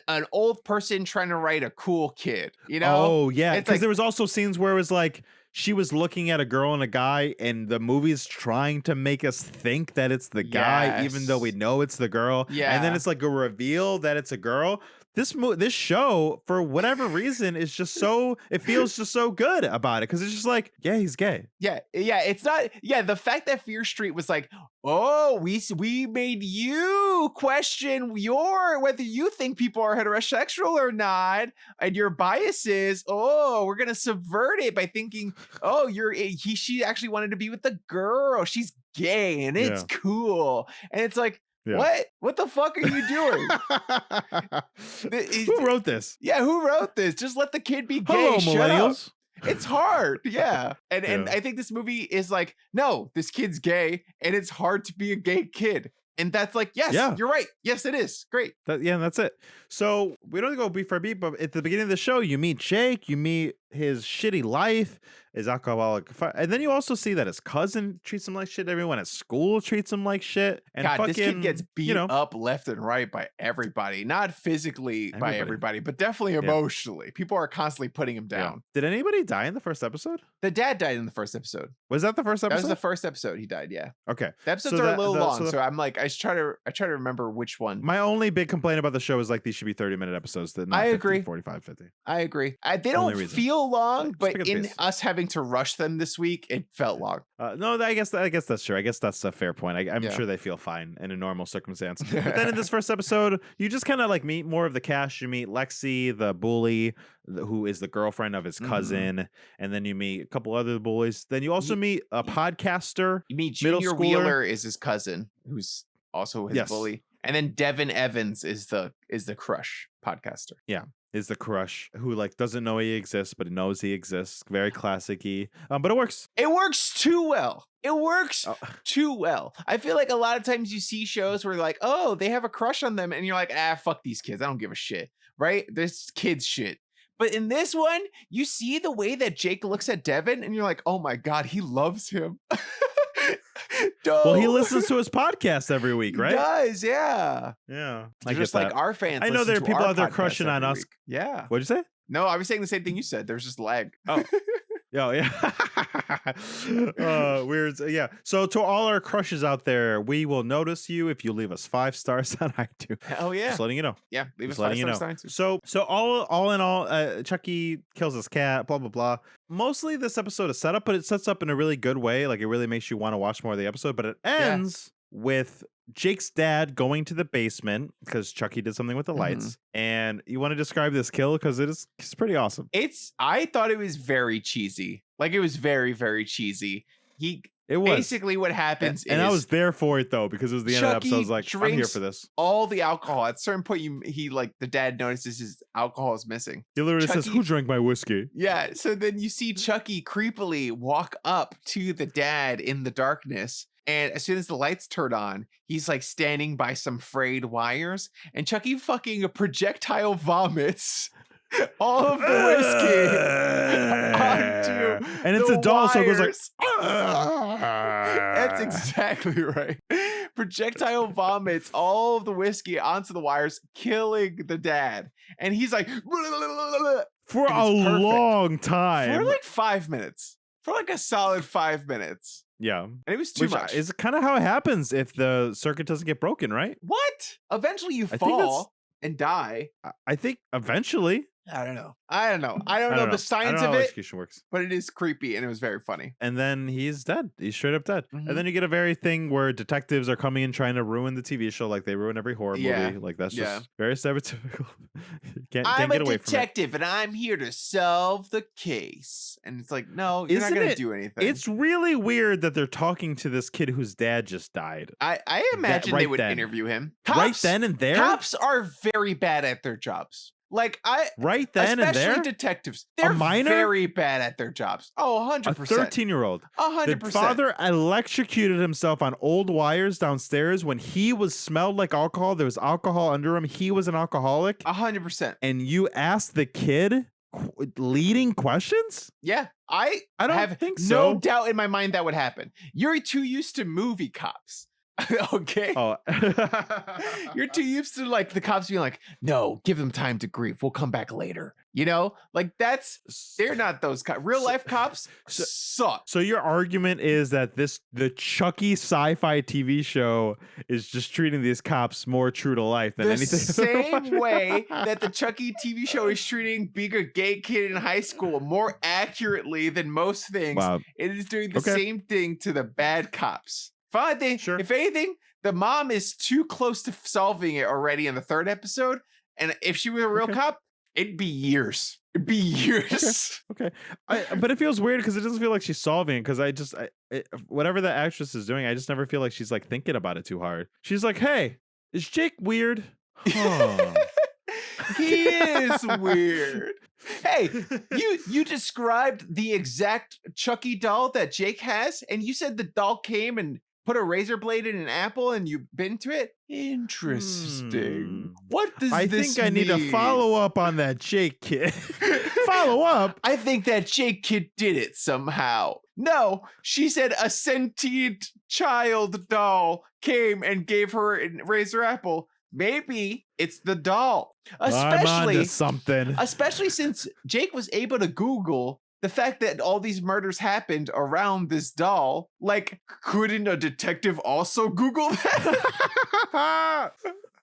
an old person trying to write a cool kid, you know? Oh yeah, because like, there was also scenes where it was like she was looking at a girl and a guy, and the movie's trying to make us think that it's the guy, even though we know it's the girl. Yeah, and then it's like a reveal that it's a girl. This show, for whatever reason, is just so, it feels just so good about it because it's just like, yeah, he's gay. Yeah, it's not. Yeah, the fact that Fear Street was like, oh, we made you question whether you think people are heterosexual or not, and your biases. Oh, we're gonna subvert it by thinking, oh, she actually wanted to be with the girl. She's gay and it's cool, and it's like. Yeah. What the fuck are you doing? Who wrote this? Yeah, who wrote this? Just let the kid be gay. Hello, millennials. It's hard. Yeah. And I think this movie is like, no, this kid's gay and it's hard to be a gay kid. And that's like, yes, you're right. Yes, it is. Great. That's it. So we don't go beat for beat, but at the beginning of the show, you meet Jake, you meet his shitty life, his alcoholic, and then you also see that his cousin treats him like shit. Everyone at school treats him like shit. And God, this kid gets beat up left and right by everybody. Not physically by everybody, but definitely emotionally. People are constantly putting him down. Did anybody die in the first episode? The dad died in the first episode. Was that the first episode? That was the first episode. He died. Yeah. Okay. The episodes are a little long, so I'm like, I try to remember which one. My only big complaint about the show is like these should be 30-minute episodes. That I agree. 45, 50. I agree. They don't feel long, but in us having to rush them this week, it felt long. No, I guess that's true. I guess that's a fair point. I'm sure they feel fine in a normal circumstance. But then in this first episode, you just kind of like meet more of the cast. You meet Lexy, the bully, who is the girlfriend of his cousin, and then you meet a couple other bullies. Then you also meet a podcaster. You meet Junior Wheeler is his cousin, who's also his bully. And then Devin Evans is the crush podcaster. Yeah, is the crush who like doesn't know he exists, but knows he exists. Very classic-y. But it works. It works too well. It works too well. I feel like a lot of times you see shows where like, oh, they have a crush on them, and you're like, fuck these kids. I don't give a shit. Right? This kid's shit. But in this one, you see the way that Jake looks at Devin, and you're like, oh my God, he loves him. Well, he listens to his podcast every week, right? He does, yeah. Yeah. Just like our fans. I know there are people out there crushing on us. Yeah. What'd you say? No, I was saying the same thing you said. There's just lag. Oh. Yeah. Weird. Yeah. So to all our crushes out there, we will notice you if you leave us 5 stars on iTunes. Hell yeah. Just letting you know. Yeah. Leave us 5 stars on iTunes. So all in all, Chucky kills his cat, blah, blah, blah. Mostly this episode is set up, but it sets up in a really good way. Like it really makes you want to watch more of the episode, but it ends with Jake's dad going to the basement because Chucky did something with the lights. And you want to describe this kill because it's pretty awesome. I thought it was very cheesy. Like it was very, very cheesy. It was. Basically, what happens And I is was there for it though, because it was the end of the episode. I was like, I'm here drinks for this. all the alcohol. At a certain point, the dad notices his alcohol is missing. He literally says, Chucky- "Who drank my whiskey?" Yeah, so then you see Chucky creepily walk up to the dad in the darkness. And as soon as the lights turn on, he's like standing by some frayed wires, and Chucky fucking projectile vomits all of the whiskey onto and it's the a doll, so it goes like. wires. That's exactly right. Projectile vomits all of the whiskey onto the wires, killing the dad. And he's like, For and a it's perfect. long time. For like 5 minutes. For like a solid 5 minutes. Yeah. And it was too Which much. is kind of how it happens if the circuit doesn't get broken, right? What? Eventually you I think that's- fall and die. I think eventually. I don't know. I don't know the science I don't know of how it, execution works. but it is creepy and it was very funny. And then he's dead. He's straight up dead. Mhm. And then you get a very thing where detectives are coming and trying to ruin the TV show like they ruin every horror Yeah. movie. Like that's Yeah. just very stereotypical. can't I'm get a away from it. detective and I'm here to solve the case. And it's like, no, you're Isn't not going to it- do anything. It's really weird that they're talking to this kid whose dad just died. I imagine they right would then. interview him. Right then and there? Cops are very bad at their jobs. Like Right then and especially there? detectives. They're minor? very bad at their jobs. Oh, 100%. A 13-year-old. 100%. The father electrocuted himself on old wires downstairs when he smelled like alcohol. There was alcohol under him. He was an alcoholic. 100%. And you asked the kid leading questions? Yeah. I I don't have think no so. doubt in my mind that would happen. You're too used to movie cops. Okay. Oh. You're too used to like the cops being like, no, give them time to grieve. We'll come back later. You know, like they're not those cops. Real life cops suck. So your argument is that the Chucky sci-fi TV show is just treating these cops more true to life than The anything. same way that the Chucky TV show is treating being a gay kid in high school more accurately than most things. Wow. It is doing the Okay. same thing to the bad cops. Fine, Sure. if anything, the mom is too close to solving it already in the 3rd episode. And if she was a real Okay. cop, it'd be years. It'd be years. Okay, but it feels weird because it doesn't feel like she's solving it. Because whatever the actress is doing, I just never feel like she's like thinking about it too hard. She's like, "Hey, is Jake weird?" Huh. He is weird. Hey, you described the exact Chucky doll that Jake has, and you said the doll came and put a razor blade in an apple and you bit into it? Interesting. What does I this think I need to mean? follow up on that Jake kid. Follow up. I think that Jake kid did it somehow. No, she said a sentient child doll came and gave her a razor apple. Maybe it's the doll. I'm onto Especially something. since Jake was able to Google the fact that all these murders happened around this doll. Like, couldn't a detective also Google that?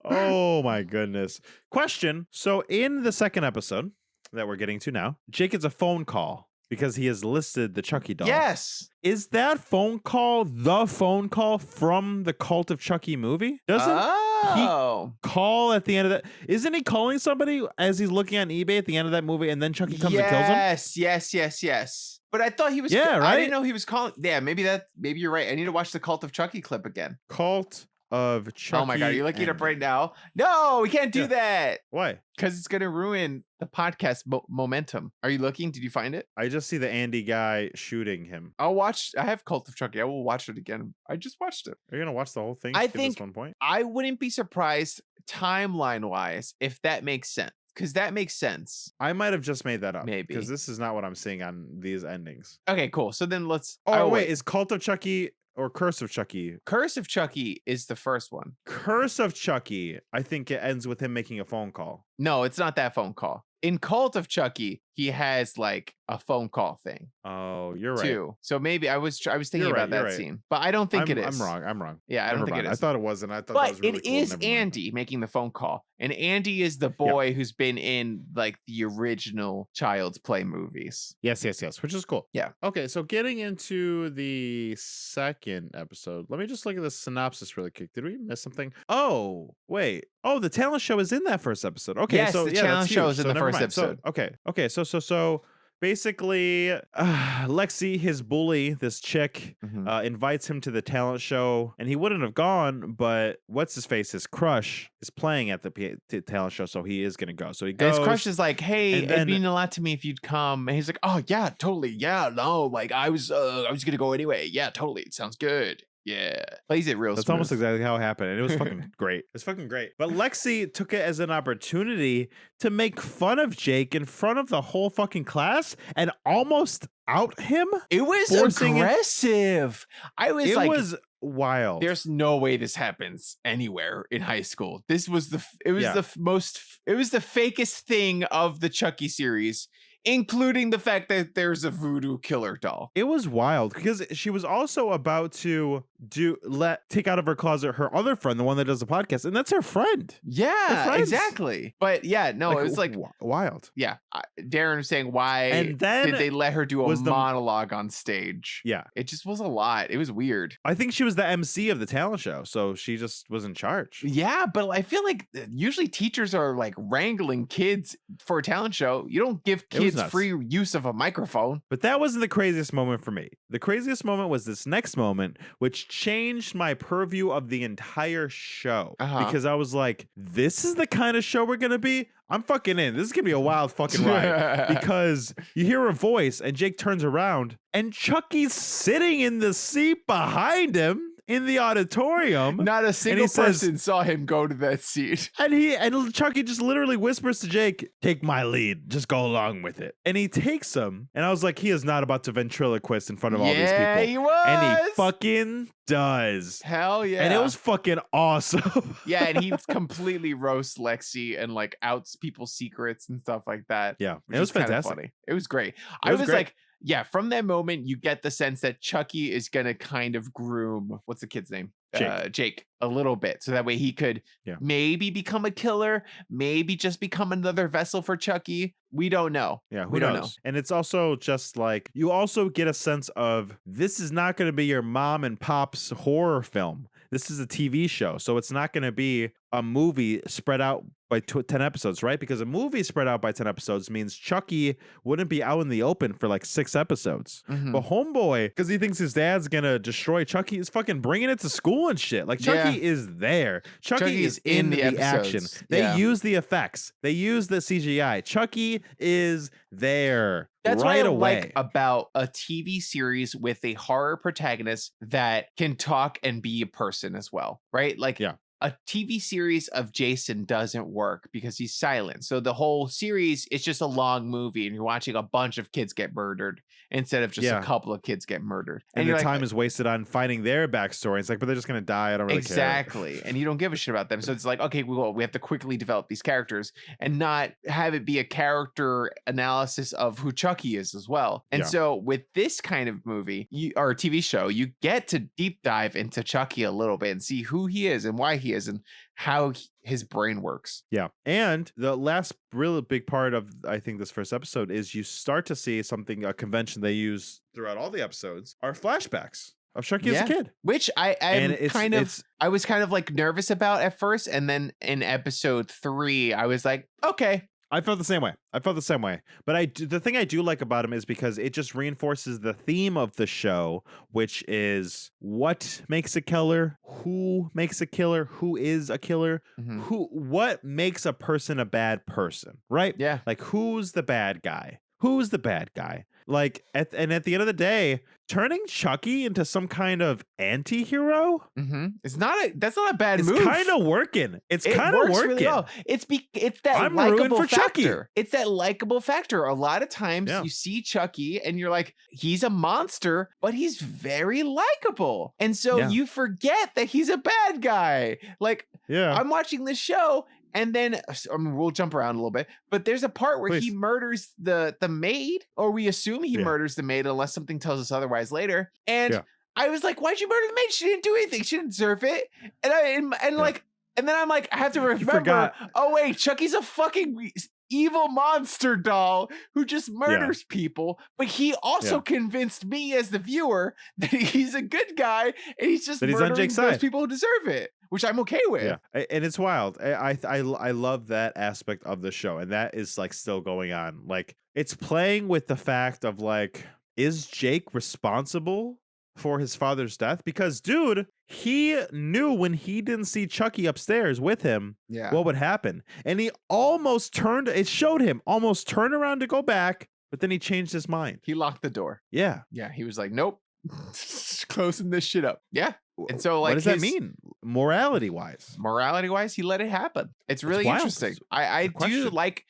Oh my goodness. Question. So in the second episode that we're getting to now, Jake gets a phone call because he has listed the Chucky doll. Yes. Is that phone call the phone call from the Cult of Chucky movie? Doesn't Oh. call at the end of that? Isn't he calling somebody as he's looking on eBay at the end of that movie and then Chucky comes and kills him? Yes. But I thought he was. Yeah, I right? didn't know he was calling. Yeah, maybe you're right. I need to watch the Cult of Chucky clip again. Cult of Chucky. Oh my god, are you looking it up and- right now? No, we can't do Yeah. that Why? because it's gonna ruin the podcast momentum. Are you looking? Did you find it? I just see the Andy guy shooting him. I'll watch. I have Cult of Chucky. I will watch it again. I just watched it. Are you gonna watch the whole thing? I to this think- one point. I wouldn't be surprised timeline wise if that makes sense. Because that makes sense. I might have just made that up. Maybe. Because this is not what I'm seeing on these endings. Okay, cool. So then let's. Oh, wait. Is Cult of Chucky or Curse of Chucky? Curse of Chucky is the first one. Curse of Chucky, I think it ends with him making a phone call. No, it's not that phone call. In Cult of Chucky, he has like a phone call thing Oh, you're right. too. So maybe I was thinking You're about right, that you're right. scene, but I don't think I'm, it is. I'm wrong. Yeah, I don't Never think mind. it I is. thought it was, and I thought that But was really it cool. is Never mind. Andy making the phone call, and Andy is the boy who's been in like the original Child's Play movies. Yes, which is cool. Yeah. Okay, so getting into the second episode, let me just look at the synopsis really quick. Did we miss something? Oh, wait. Oh, the talent show is in that first episode. Okay, Yes, so the yeah, talent that's show huge. is in So the never first mind. So, episode. okay, so basically, Lexy, his bully, this chick, Mhm. invites him to the talent show, and he wouldn't have gone, but what's his face, his crush, is playing at the talent show, so he is gonna go. So he And goes. his crush is like, "Hey, and it'd then- mean a lot to me if you'd come." And he's like, "Oh yeah, totally. Yeah, no, like I was gonna go anyway. Yeah, totally. It sounds good. Yeah." Plays it real That's smooth. almost exactly how it happened. And it was fucking great. It was fucking great. But Lexy took it as an opportunity to make fun of Jake in front of the whole fucking class and almost out him. It was forcing him- aggressive. I was It like, was wild. "There's no way this happens anywhere in high school." This was it was Yeah. it was the fakest thing of the Chucky series, including the fact that there's a voodoo killer doll. It was wild because she was also about to take out of her closet her other friend, the one that does the podcast, and that's her friend. Yeah, friends. exactly. But yeah, no, it was like, wild. yeah, Darren was saying, why And then did they let her do a was the- monologue on stage? Yeah, It just was a lot. It was weird. I think she was the MC of the talent show, so she just was in charge. Yeah, but I feel like usually teachers are like wrangling kids for a talent show. You don't give It was kids nuts. free use of a microphone. But that wasn't the craziest moment for me. The craziest moment was this next moment, which changed my purview of the entire show. Uh-huh. Because I was like, this is the kind of show we're going to be? I'm fucking in. This is going to be a wild fucking ride. Because you hear a voice and Jake turns around and Chucky's sitting in the seat behind him in the auditorium. Not a single says- person saw him go to that seat. And Chucky just literally whispers to Jake, "Take my lead, just go along with it." And he takes him, and I was like, he is not about to ventriloquist in front of all these Yeah, people. he was. And he fucking does. Hell yeah. And it was fucking awesome. Yeah, and he completely roasts Lexy and like outs people's secrets and stuff like that. Yeah, which it was is kinda fantastic. funny. It was great. It I was was great. like, yeah, from that moment, you get the sense that Chucky is gonna kind of groom what's the kid's name? Jake a little bit, so that way he could maybe become a killer, maybe just become another vessel for Chucky. We don't know. Yeah, who we knows? don't know. And it's also just like, you also get a sense of this is not going to be your mom and pop's horror film. This is a TV show. So it's not going to be a movie spread out by 10 episodes, right? Because a movie spread out by 10 episodes means Chucky wouldn't be out in the open for like 6 episodes. Mhm. But Homeboy, because he thinks his dad's going to destroy Chucky, is fucking bringing it to school and shit. Like Chucky is there. Chucky is in the action. episodes. They Yeah. use the effects. They use the CGI. Chucky is there. That's right what I away. like about a TV series with a horror protagonist that can talk and be a person as well, right? Like Yeah. a TV series of Jason doesn't work because he's silent. So the whole series is just a long movie and you're watching a bunch of kids get murdered instead of just a couple of kids get murdered. And you're the like, time is wasted on finding their backstory. It's like, but they're just gonna die. I don't really care. exactly. And you don't give a shit about them. So it's like, okay, we have to quickly develop these characters and not have it be a character analysis of who Chucky is as well. And Yeah. so with this kind of movie or TV show, you get to deep dive into Chucky a little bit and see who he is and why he is and how his brain works. Yeah. And the last really big part of, I think, this first episode is you start to see something, a convention they use throughout all the episodes are flashbacks of Chucky as a kid. Which I was kind of like nervous about at first. And then in episode 3, I was like, okay. I felt the same way. But the thing I do like about him is because it just reinforces the theme of the show, which is what makes a killer, who makes a killer, who is a killer, Mhm. what makes a person a bad person, right? Yeah. Like, who's the bad guy? Who's the bad guy? Like, at the end of the day, turning Chucky into some kind of anti-hero, That's not a bad it's move. kind of working. It's It kind of works working. really well. It's that I'm rooting likable for Chucky. factor. It's that likable factor. A lot of times Yeah. you see Chucky and you're like, he's a monster, but he's very likable. And so Yeah. you forget that he's a bad guy. Like, Yeah. I'm watching this show and then we'll jump around a little bit, but there's a part where he Please. murders the maid, or we assume he Yeah. murders the maid unless something tells us otherwise later. And Yeah. I was like, why'd you murder the maid? She didn't do anything. She didn't deserve it. And then I'm like, I have to remember, forgot. oh wait, Chucky's a fucking evil monster doll who just murders people, but he also convinced me as the viewer that he's a good guy and he's just That he's on murdering Jake's those side. people who deserve it, which I'm okay with. Yeah, and it's wild. I love that aspect of the show, and that is like still going on. Like it's playing with the fact of like, is Jake responsible for his father's death? Because dude, he knew when he didn't see Chucky upstairs with him Yeah. what would happen, and he almost turned. It showed him almost turn around to go back, but then he changed his mind. He locked the door. Yeah. Yeah. He was like, nope, closing this shit up. Yeah. And so, like, what does that mean, morality wise? Morality wise, he let it happen. It's really wild. interesting. I do question. like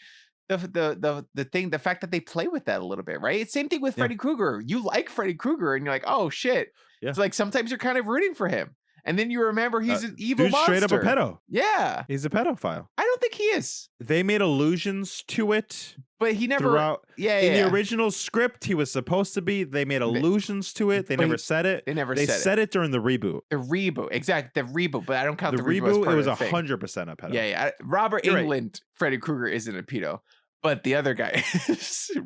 the fact that they play with that a little bit, right? It's same thing with Yeah. Freddy Krueger. You like Freddy Krueger, and you're like, oh shit. Yeah. It's like sometimes you're kind of rooting for him, and then you remember he's an evil Dude's monster. straight up a pedo. Yeah, He's a pedophile. I don't think he is, They made allusions to it but he never. throughout. Yeah, In yeah. the original script, he was supposed to be. They made allusions to it. They but never he- said it. They never They said said it during the reboot. the reboot, exactly the reboot, but I don't count The the reboot. As reboot, part it was of the thing. 100% a pedo. Yeah, yeah. Robert You're right. Englund, Freddy Krueger isn't a pedo, but the other guy,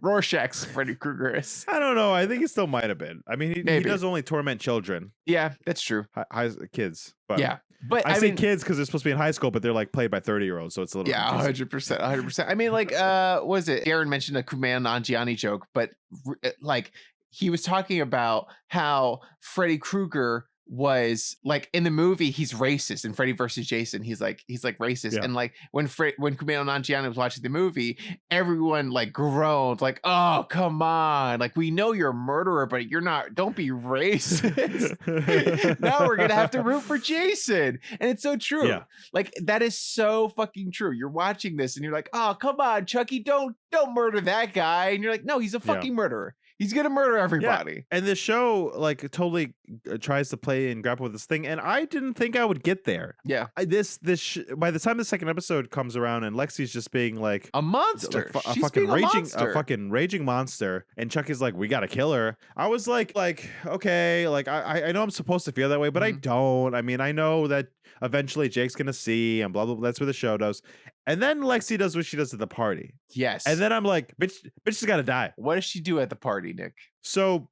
Rorschach's Freddy Krueger is. I don't know. I think he still might have been. I mean, he Maybe. does only torment children, Yeah, that's true. kids. But Yeah, but I, I say mean, kids because they're supposed to be in high school, but they're like played by 30-year-olds, so it's a little yeah, confusing. 100%, 100%. I mean, like, what was it? Aaron mentioned a Kumail Nanjiani joke, but like, he was talking about how Freddy Krueger was like in the movie he's racist in Freddy versus Jason he's like racist Yeah. and like when Kumail Nanjiani was watching the movie everyone like groaned like oh come on like we know you're a murderer but you're not don't be racist. Now we're gonna have to root for Jason and it's so true. Yeah. Like that is so fucking true. You're watching this and you're like oh come on Chucky don't murder that guy and you're like no he's a fucking murderer. He's gonna murder everybody. And the show like totally tries to play and grapple with this thing, and I didn't think I would get there. Yeah, By the time the second episode comes around, and Lexi's just being like a monster. like, a She's fucking being a fucking raging monster, and Chucky's like, we gotta kill her. I was like okay, like I know I'm supposed to feel that way, but I don't. I mean, I know that eventually Jake's gonna see, and blah blah blah. That's what the show does. And then Lexi does what she does at the party. Yes. And then I'm like, bitch has gotta die. What does she do at the party, Nick? So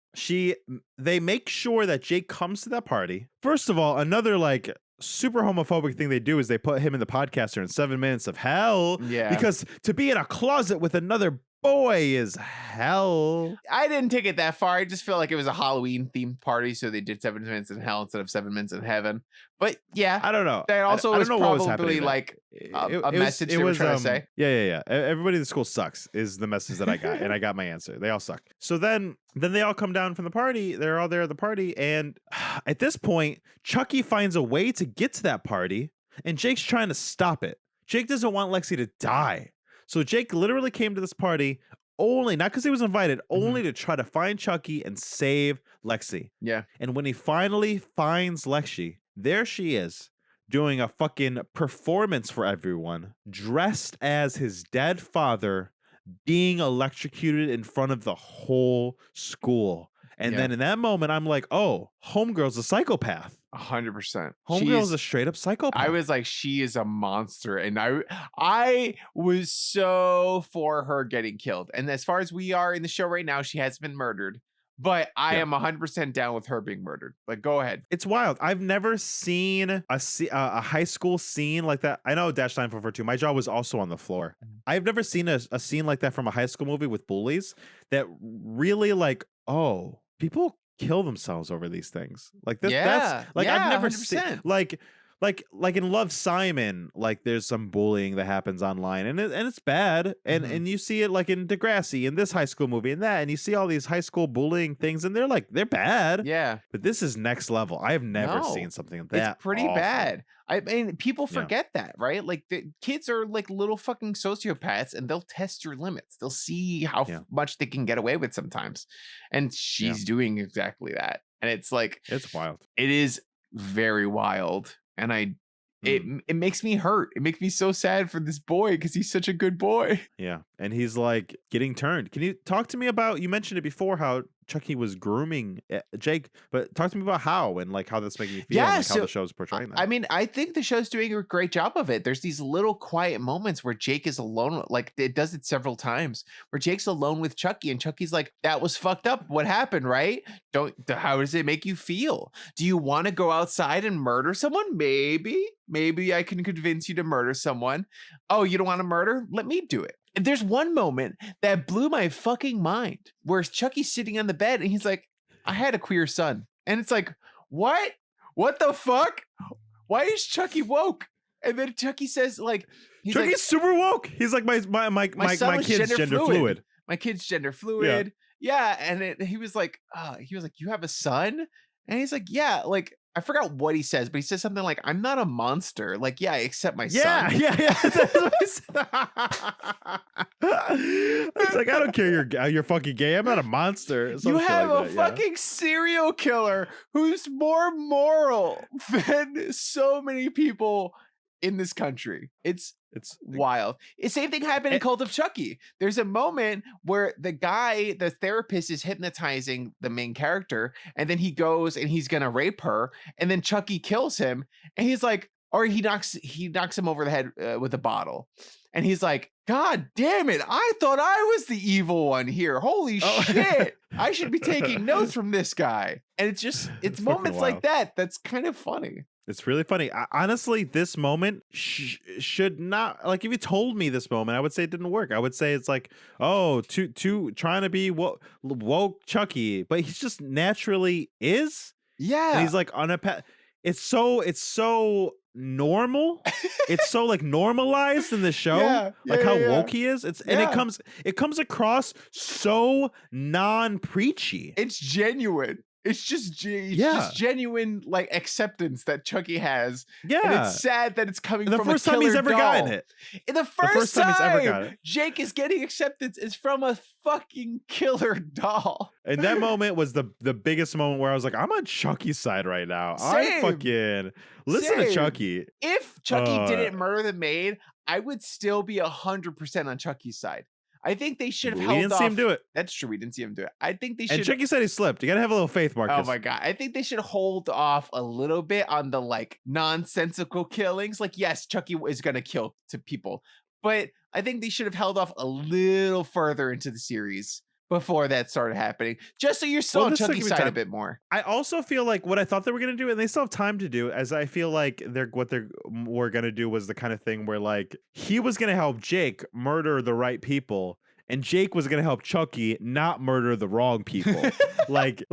they make sure that Jake comes to that party. First of all, another like super homophobic thing they do is they put him in the podcaster in 7 minutes of hell. Yeah. Because to be in a closet with another boy is hell. I didn't take it that far. I just feel like it was a Halloween themed party, so they did 7 minutes in hell instead of 7 minutes in heaven. But yeah, I don't know. that also I was don't know what was probably happening there. like a message they were trying to say. Yeah. Everybody in the school sucks is the message that I got, and I got my answer. They all suck. So then they all come down from the party. They're all there at the party, and at this point, Chucky finds a way to get to that party, and Jake's trying to stop it. Jake doesn't want Lexi to die. So Jake literally came to this party only, not because he was invited, only to try to find Chucky and save Lexi. Yeah. And when he finally finds Lexi, there she is, doing a fucking performance for everyone, dressed as his dead father, being electrocuted in front of the whole school. And then in that moment, I'm like, oh, homegirl's a psychopath. 100%. Homegirl's a straight up psychopath. I was like, she is a monster, and I was so for her getting killed. And as far as we are in the show right now, she has been murdered. But I am 100% down with her being murdered. Like, go ahead. It's wild. I've never seen a high school scene like that. I know Dash 9442. My jaw was also on the floor. I've never seen a scene like that from a high school movie with bullies that really like, oh, people kill themselves over these things. Like that. That's like I've never 100%. seen like in Love, Simon, like there's some bullying that happens online and it's bad. And you see it like in Degrassi in this high school movie and that, and you see all these high school bullying things and they're bad. Yeah. But this is next level. I have never seen something that it's pretty awful. bad. I mean, people forget that, right? Like the kids are like little fucking sociopaths and they'll test your limits. They'll see how much they can get away with sometimes. And she's doing exactly that. And it's like, it's wild. It is very wild. And it makes me hurt. It makes me so sad for this boy because he's such a good boy. Yeah. And he's like getting turned. Can you talk to me about, you mentioned it before, how Chucky was grooming Jake. But talk to me about how and like how that's making you feel, Yeah, and like so how the show's portraying that. I mean, I think the show's doing a great job of it. There's these little quiet moments where Jake is alone. Like it does it several times where Jake's alone with Chucky and Chucky's like, that was fucked up. What happened, right? How does it make you feel? Do you want to go outside and murder someone? Maybe I can convince you to murder someone. Oh, you don't want to murder? Let me do it. And there's one moment that blew my fucking mind where Chucky's sitting on the bed and he's like, I had a queer son. And it's like, what? What the fuck? Why is Chucky woke? And then Chucky says, like, Chucky's like, super woke. He's like my kid's gender fluid. My kid's gender fluid. Yeah. And he was like, you have a son? And he's like, yeah, like, I forgot what he says, but he says something like, I'm not a monster. Like, yeah, I accept my son. Yeah. That's what he said. It's like, I don't care you're fucking gay. I'm not a monster. You have a fucking serial killer who's more moral than so many people in this country. It's wild. Same thing happened in Cult of Chucky. There's a moment where the therapist is hypnotizing the main character, and then he goes and he's gonna rape her, and then Chucky kills him, and he's like, or he knocks him over the head with a bottle, and he's like, God damn it! I thought I was the evil one here. Holy shit! I should be taking notes from this guy. And it's moments like that that's kind of funny. It's really funny. Honestly, this moment should not, like, if you told me this moment, I would say it didn't work. I would say it's like, oh, too trying to be woke Chucky, but he's just naturally is. Yeah. And he's like on a path. It's so normal. It's so like normalized in the show, how woke he is. And it comes across so non-preachy. It's genuine. It's just genuine like acceptance that Chucky has. Yeah. And it's sad that it's coming from the first a killer time he's ever doll. gotten it. And the first time he's ever got it. Jake is getting acceptance is from a fucking killer doll. And that moment was the biggest moment where I was like, I'm on Chucky's side right now. Same. I fucking listen to Chucky. If Chucky didn't murder the maid, I would still be 100% on Chucky's side. I think they should have held off. We didn't see him do it. That's true. We didn't see him do it. I think they should. And Chucky said he slipped. You gotta have a little faith, Marcus. Oh my God. I think they should hold off a little bit on the like nonsensical killings. Like, yes, Chucky is going to kill to people, but I think they should have held off a little further into the series before that started happening, just so you're still on Chucky's side a bit more. I also feel like what I thought they were gonna do, and they still have time to do, as I feel like what they were gonna do was the kind of thing where like he was gonna help Jake murder the right people, and Jake was gonna help Chucky not murder the wrong people. like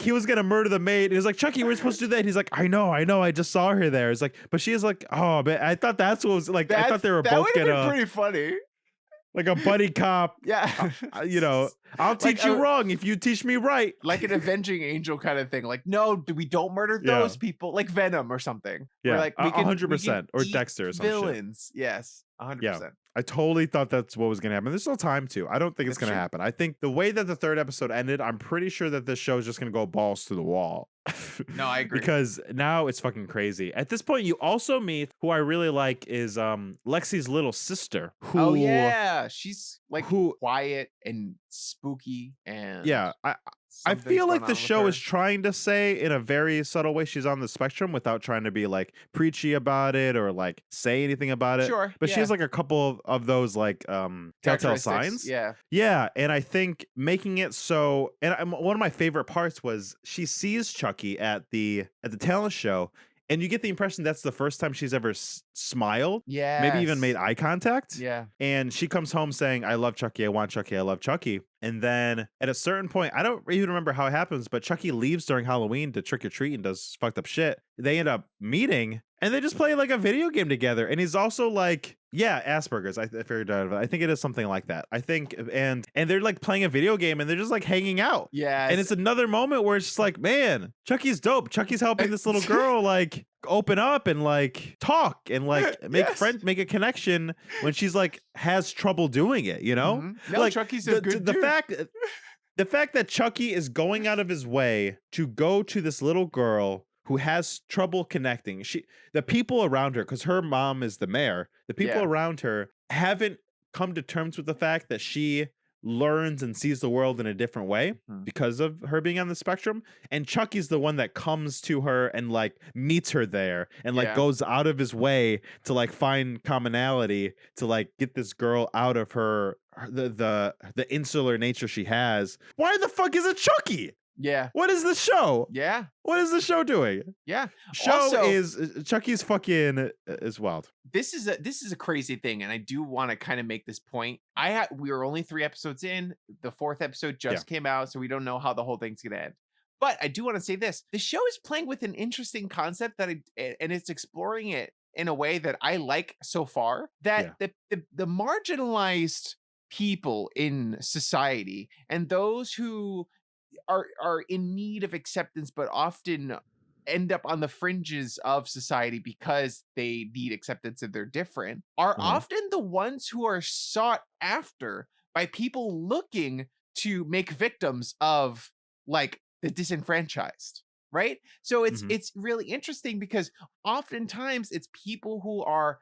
he was gonna murder the maid. He was like, Chucky, we're supposed to do that. And he's like, I know, I just saw her there. It's like, but she is like, oh man, I thought that's what was like. I thought they were both gonna pretty funny. Like a buddy cop. Yeah. I'll teach you wrong if you teach me right. Like an avenging angel kind of thing. Like, no, we don't murder those people. Like Venom or something. Yeah, where, like, 100%. Or Dexter or some villains. Shit. Yes, 100%. Yeah. I totally thought that's what was going to happen. There's still time to. I don't think it's going to happen. I think the way that the third episode ended, I'm pretty sure that this show is just going to go balls to the wall. No, I agree. Because now it's fucking crazy. At this point, you also meet who I really like is Lexy's little sister. Oh yeah, she's like quiet and spooky and yeah. I feel like the show is trying to say in a very subtle way she's on the spectrum without trying to be like preachy about it or like say anything about it. Sure. But she has like a couple of those like telltale signs. Yeah. Yeah. And I think making it so, and one of my favorite parts was she sees Chucky at the talent show. And you get the impression that's the first time she's ever smiled. Yeah. Maybe even made eye contact. Yeah. And she comes home saying, I love Chucky. I want Chucky. I love Chucky. And then at a certain point, I don't even remember how it happens, but Chucky leaves during Halloween to trick or treat and does fucked up shit. They end up meeting and they just play like a video game together. And he's also like, yeah, Asperger's. I figured out. I think it is something like that. I think, and they're like playing a video game and they're just like hanging out. Yeah. And it's another moment where it's just like, man, Chucky's dope. Chucky's helping this little girl like open up and like talk and like make a connection when she's like has trouble doing it, you know? Mm-hmm. No, like Chucky's a good dude. The fact that Chucky is going out of his way to go to this little girl who has trouble connecting. The people around her, because her mom is the mayor, the people around her haven't come to terms with the fact that she learns and sees the world in a different way Mhm. because of her being on the spectrum. And Chucky's the one that comes to her and like meets her there and like Yeah. goes out of his way to like find commonality to like get this girl out of the insular nature she has. Why the fuck is it Chucky? Yeah. What is the show? Yeah. What is the show doing? Yeah. Show Also- is Chucky's fucking is wild. This is a crazy thing, and I do want to kind of make this point. We were only 3 episodes in. The 4th episode just came out, so we don't know how the whole thing's gonna end. But I do want to say this: the show is playing with an interesting concept and it's exploring it in a way that I like so far. That the marginalized people in society and those who are in need of acceptance, but often end up on the fringes of society because they need acceptance and they're different, are often the ones who are sought after by people looking to make victims of like the disenfranchised, right? So it's really interesting because oftentimes it's people who are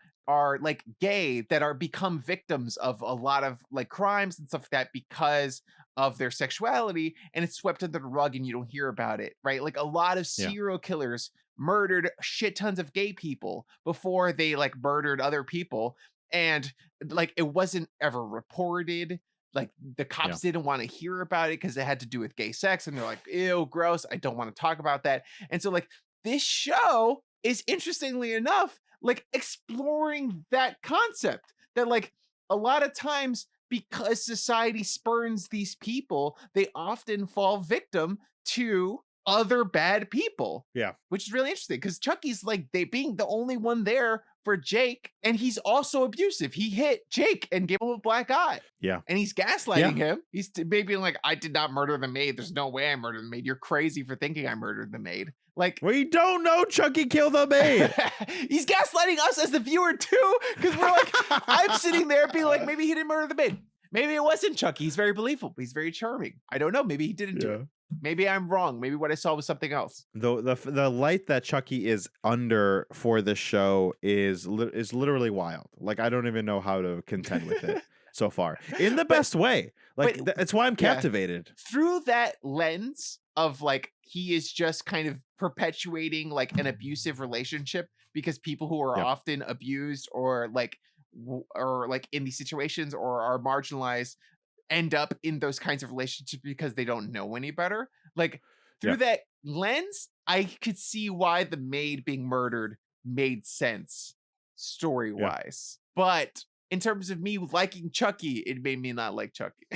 like gay that are become victims of a lot of like crimes and stuff like that because of their sexuality, and it's swept under the rug and you don't hear about it, right? Like a lot of serial killers murdered shit tons of gay people before they like murdered other people, and like it wasn't ever reported. Like the cops didn't want to hear about it because it had to do with gay sex, and they're like, ew, gross, I don't want to talk about that. And so like this show is, interestingly enough, like exploring that concept that like a lot of times, because society spurns these people, they often fall victim to other bad people. Yeah. Which is really interesting because Chucky's like they being the only one there for Jake, and he's also abusive. He hit Jake and gave him a black eye. Yeah. And he's gaslighting him. He's maybe like, I did not murder the maid. There's no way I murdered the maid. You're crazy for thinking I murdered the maid. Like, we don't know Chucky killed the maid. he's gaslighting us as the viewer too, because we're like, I'm sitting there being like, maybe he didn't murder the maid. Maybe it wasn't Chucky. He's very believable. He's very charming. I don't know. Maybe he didn't do it. Maybe I'm wrong. Maybe what I saw was something else. The light that Chucky is under for this show is literally wild. Like I don't even know how to contend with it so far in the best way. Like that's why I'm captivated. Through that lens of like he is just kind of perpetuating like an abusive relationship because people who are often abused or like in these situations or are marginalized end up in those kinds of relationships because they don't know any better. Like through that lens, I could see why the maid being murdered made sense story-wise. But in terms of me liking Chucky, it made me not like Chucky.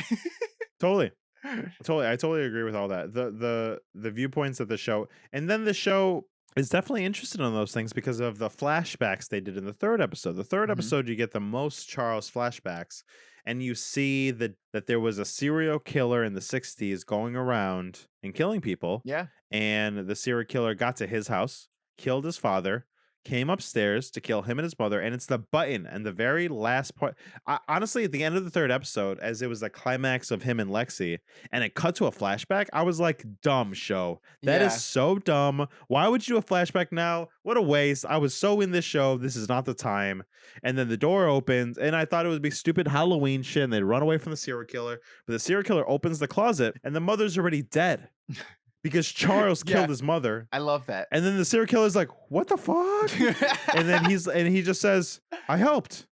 Totally. I totally agree with all that. The viewpoints of the show, and then the show is definitely interested in those things because of the flashbacks they did in the 3rd episode. The 3rd episode, you get the most Charles flashbacks, and you see that there was a serial killer in the 60s going around and killing people. Yeah. And the serial killer got to his house, killed his father, came upstairs to kill him and his mother, and it's the button and the very last part. Honestly, at the end of the 3rd episode, as it was the climax of him and Lexy, and it cut to a flashback, I was like, dumb show. That is so dumb. Why would you do a flashback now? What a waste. I was so in this show. This is not the time. And then the door opens, and I thought it would be stupid Halloween shit, and they'd run away from the serial killer. But the serial killer opens the closet, and the mother's already dead. Because Charles killed his mother. I love that. And then the serial killer's like, what the fuck? and then he just says, I helped.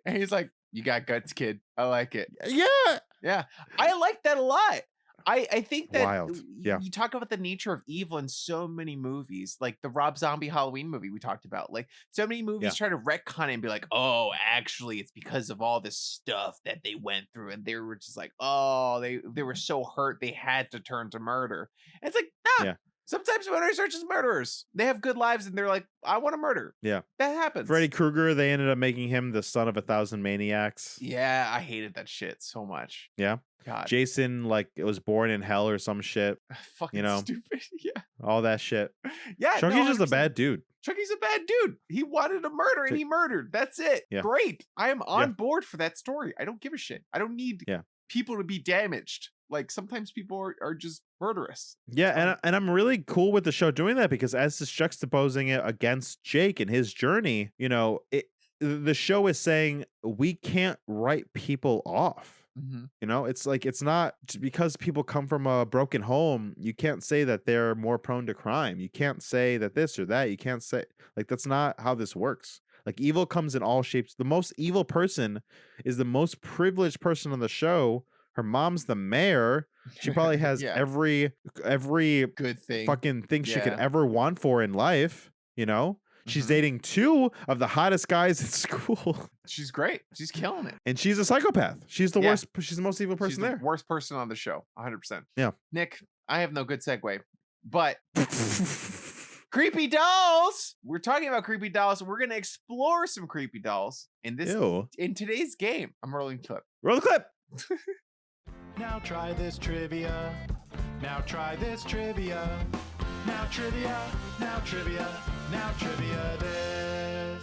And he's like, you got guts, kid. I like it. Yeah. Yeah. I like that a lot. I think that Wild. Yeah. you talk about the nature of evil in so many movies, like the Rob Zombie Halloween movie we talked about. Like so many movies try to retcon it and be like, oh, actually, it's because of all this stuff that they went through. And they were just like, oh, they were so hurt they had to turn to murder. And it's like, nah. Sometimes murderers are just murderers. They have good lives and they're like, I want to murder. Yeah. That happens. Freddy Krueger, they ended up making him the son of 1,000 maniacs. Yeah, I hated that shit so much. Yeah. God. Jason, like, it was born in hell or some shit. Fucking stupid. Yeah. All that shit. Yeah. Chucky's just a bad dude. Chucky's a bad dude. He wanted to murder and he murdered. That's it. Yeah. Great. I am on board for that story. I don't give a shit. I don't need people to be damaged. Like sometimes people are just murderous. Yeah, and I'm really cool with the show doing that because as it's juxtaposing it against Jake and his journey, you know, the show is saying we can't write people off. You know, it's like, it's not because people come from a broken home, you can't say that they're more prone to crime. You can't say that this or that. You can't say, like, that's not how this works. Like, evil comes in all shapes. The most evil person is the most privileged person on the show. Her mom's the mayor. She probably has Yeah. every Good thing. fucking thing she could Yeah. ever want for in life, you know? She's dating 2 of the hottest guys in school. She's great. She's killing it. And she's a psychopath. She's the Yeah. worst. She's the most evil She's person the there. worst person on the show. 100%. Yeah. Nick, I have no good segue, but creepy dolls. We're talking about creepy dolls. We're going to explore some creepy dolls in this Ew. in today's game. I'm rolling clip. Roll the clip. Now try this trivia. Now try this trivia. Now trivia. Now trivia. Now trivia this.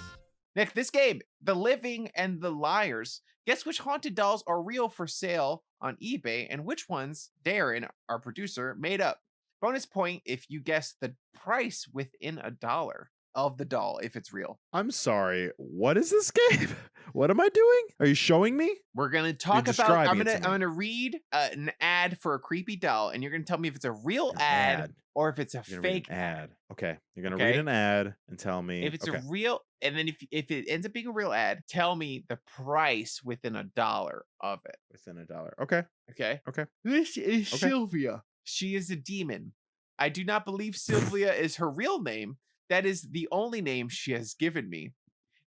Nick, this game, The Living and the Liars. Guess which haunted dolls are real for sale on eBay and which ones Daron, our producer, made up. Bonus point if you guess the price within $1 of the doll if it's real. I'm sorry. What is this game? What am I doing? Are you showing me? We're gonna talk about. describing I'm it to me. gonna read an ad for a creepy doll, and you're gonna tell me if it's a real ad or if it's a You're gonna read fake an ad. Okay. You're gonna Okay. read an ad and tell me If it's okay. a real, and then if it ends up being a real ad, tell me the price within $1 of it. Within $1. Okay. Okay. Okay. This is Okay. Sylvia. She is a demon. I do not believe Sylvia is her real name. That is the only name she has given me.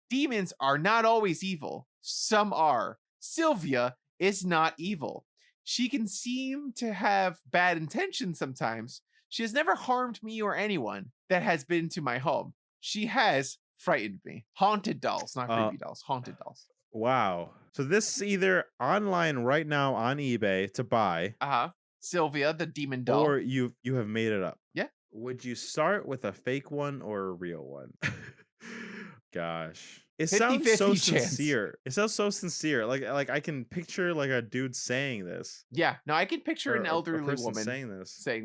Demons are not always evil. Some are. Sylvia is not evil. She can seem to have bad intentions sometimes. She has never harmed me or anyone that has been to my home. She has frightened me. Haunted dolls, not creepy dolls. Haunted dolls. Wow. So this is either online right now on eBay to buy, Sylvia, the demon doll. or you have made it up. Yeah. Would you start with a fake one or a real one? Gosh. It 50-50 sounds so chance. sincere. It sounds so sincere. Like I can picture like a dude saying this. Yeah. No, I can picture or an a elderly person woman saying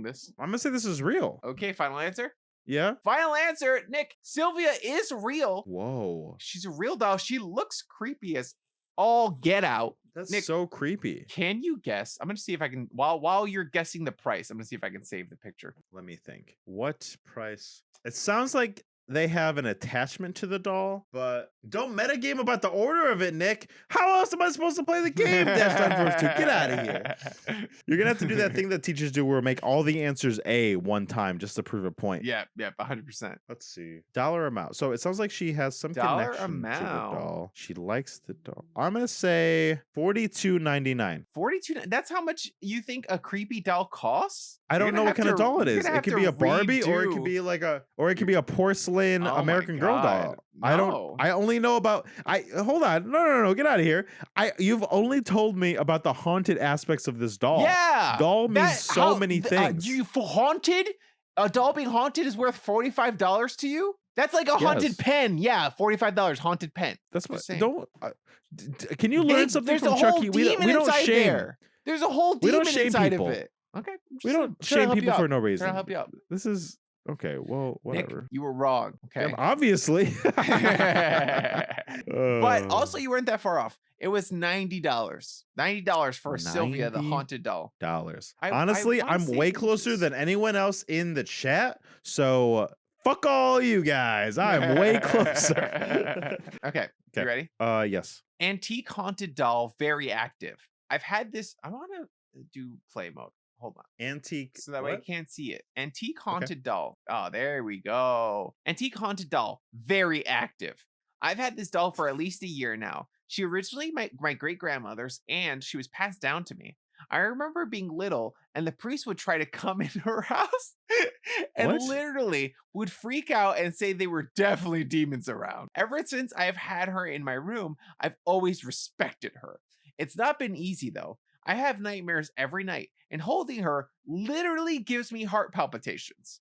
this. I'm gonna say this is real. Okay, final answer. Yeah. Final answer, Nick. Sylvia is real. Whoa. She's a real doll. She looks creepy as all get out. That's Nick, so creepy. Can you guess? I'm gonna see if I can. While you're guessing the price, I'm gonna see if I can save the picture. Let me think. What price? It sounds like they have an attachment to the doll, but don't metagame about the order of it, Nick. How else am I supposed to play the game? Dash Dot Verse 2. Get out of here. You're gonna have to do that thing that teachers do where make all the answers A one time just to prove a point. Yeah, 100%. Let's see. Dollar amount. So it sounds like she has some Dollar connection to the amount. doll. She likes the doll. I'm gonna say $42.99. 42. That's how much you think a creepy doll costs? I don't know what kind of doll it is. It could be a Barbie, or it could be like a porcelain Oh my American Girl God. doll. I only know about hold on. No, get out of here. You've only told me about the haunted aspects of this doll. Yeah. Doll means so many things. Haunted? A doll being haunted is worth $45 to you? That's like a haunted pen. Yeah, $45 haunted pen. That's what. Just saying. Don't. Can you learn something There's from a whole Chucky? We demon don't inside shame. there. There's a whole We don't demon shame inside people. of it. Okay. We don't Trying to shame help people you for out. no Trying reason. to help you out. This is okay. Well, whatever. Nick, you were wrong. Okay. Yeah, obviously. But also you weren't that far off. It was $90. $90 for Sylvia, the haunted doll. dollars. I Honestly, wanna I'm say way inches. closer than anyone else in the chat. So fuck all you guys. I'm way closer. Okay. You ready? Yes. Antique haunted doll, very active. I've had this. I want to do play mode. Hold on. Antique. So that way I what? can't see it. Antique haunted doll. Oh, there we go. Antique haunted doll, very active. I've had this doll for at least a year now. She originally my great grandmother's, and she was passed down to me. I remember being little, and the priest would try to come in her house and What? literally would freak out and say they were definitely demons around. Ever since I have had her in my room, I've always respected her. It's not been easy though. I have nightmares every night, and holding her literally gives me heart palpitations.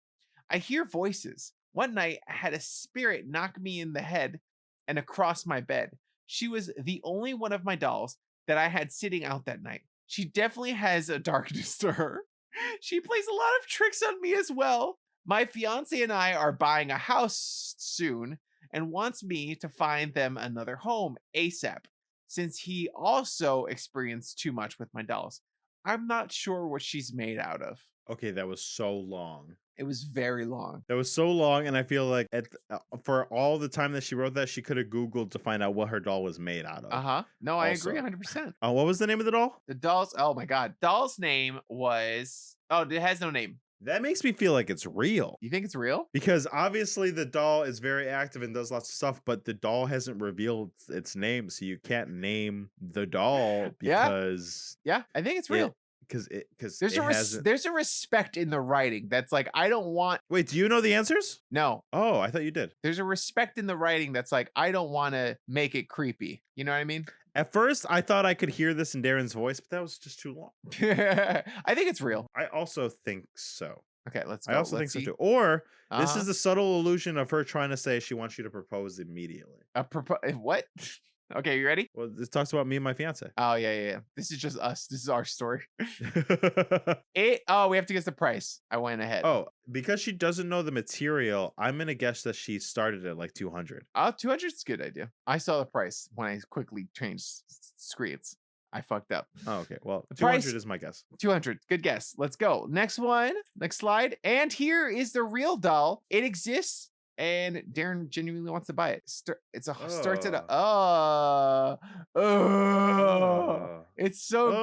I hear voices. One night, I had a spirit knock me in the head and across my bed. She was the only one of my dolls that I had sitting out that night. She definitely has a darkness to her. She plays a lot of tricks on me as well. My fiance and I are buying a house soon and wants me to find them another home ASAP. since he also experienced too much with my dolls. I'm not sure what she's made out of. Okay, that was so long. It was very long. That was so long, and I feel like for all the time that she wrote that, she could have Googled to find out what her doll was made out of. Uh-huh. No, I Also. agree 100%. What was the name of the doll? The doll's, oh my God. Doll's name was, oh, it has no name. That makes me feel like it's real. You think it's real? Because obviously the doll is very active and does lots of stuff, but the doll hasn't revealed its name, so you can't name the doll because Yeah, I think it's real. because There's a respect in the writing that's like, I don't want, Wait, do you know the answers? no, Oh, I thought you did. there's a respect in the writing that's like, I don't want to make it creepy. You know what I mean? At first, I thought I could hear this in Darren's voice, but that was just too long. I think it's real. I also think so. Okay, let's go. I also Let's think see. so too. Or this Uh-huh. is a subtle illusion of her trying to say she wants you to propose immediately. What? Okay, you ready? Well, this talks about me and my fiance. Oh, yeah. This is just us. This is our story. Oh, we have to guess the price. I went ahead. Oh, because she doesn't know the material, I'm gonna guess that she started at like 200. 200 is a good idea. I saw the price when I quickly changed screens. I fucked up. Oh, okay. Well, The 200 price- is my guess. 200. Good guess. Let's go. Next one. Next slide. And here is the real doll. It exists, and Darren genuinely wants to buy it. Starts at a. It's so gross.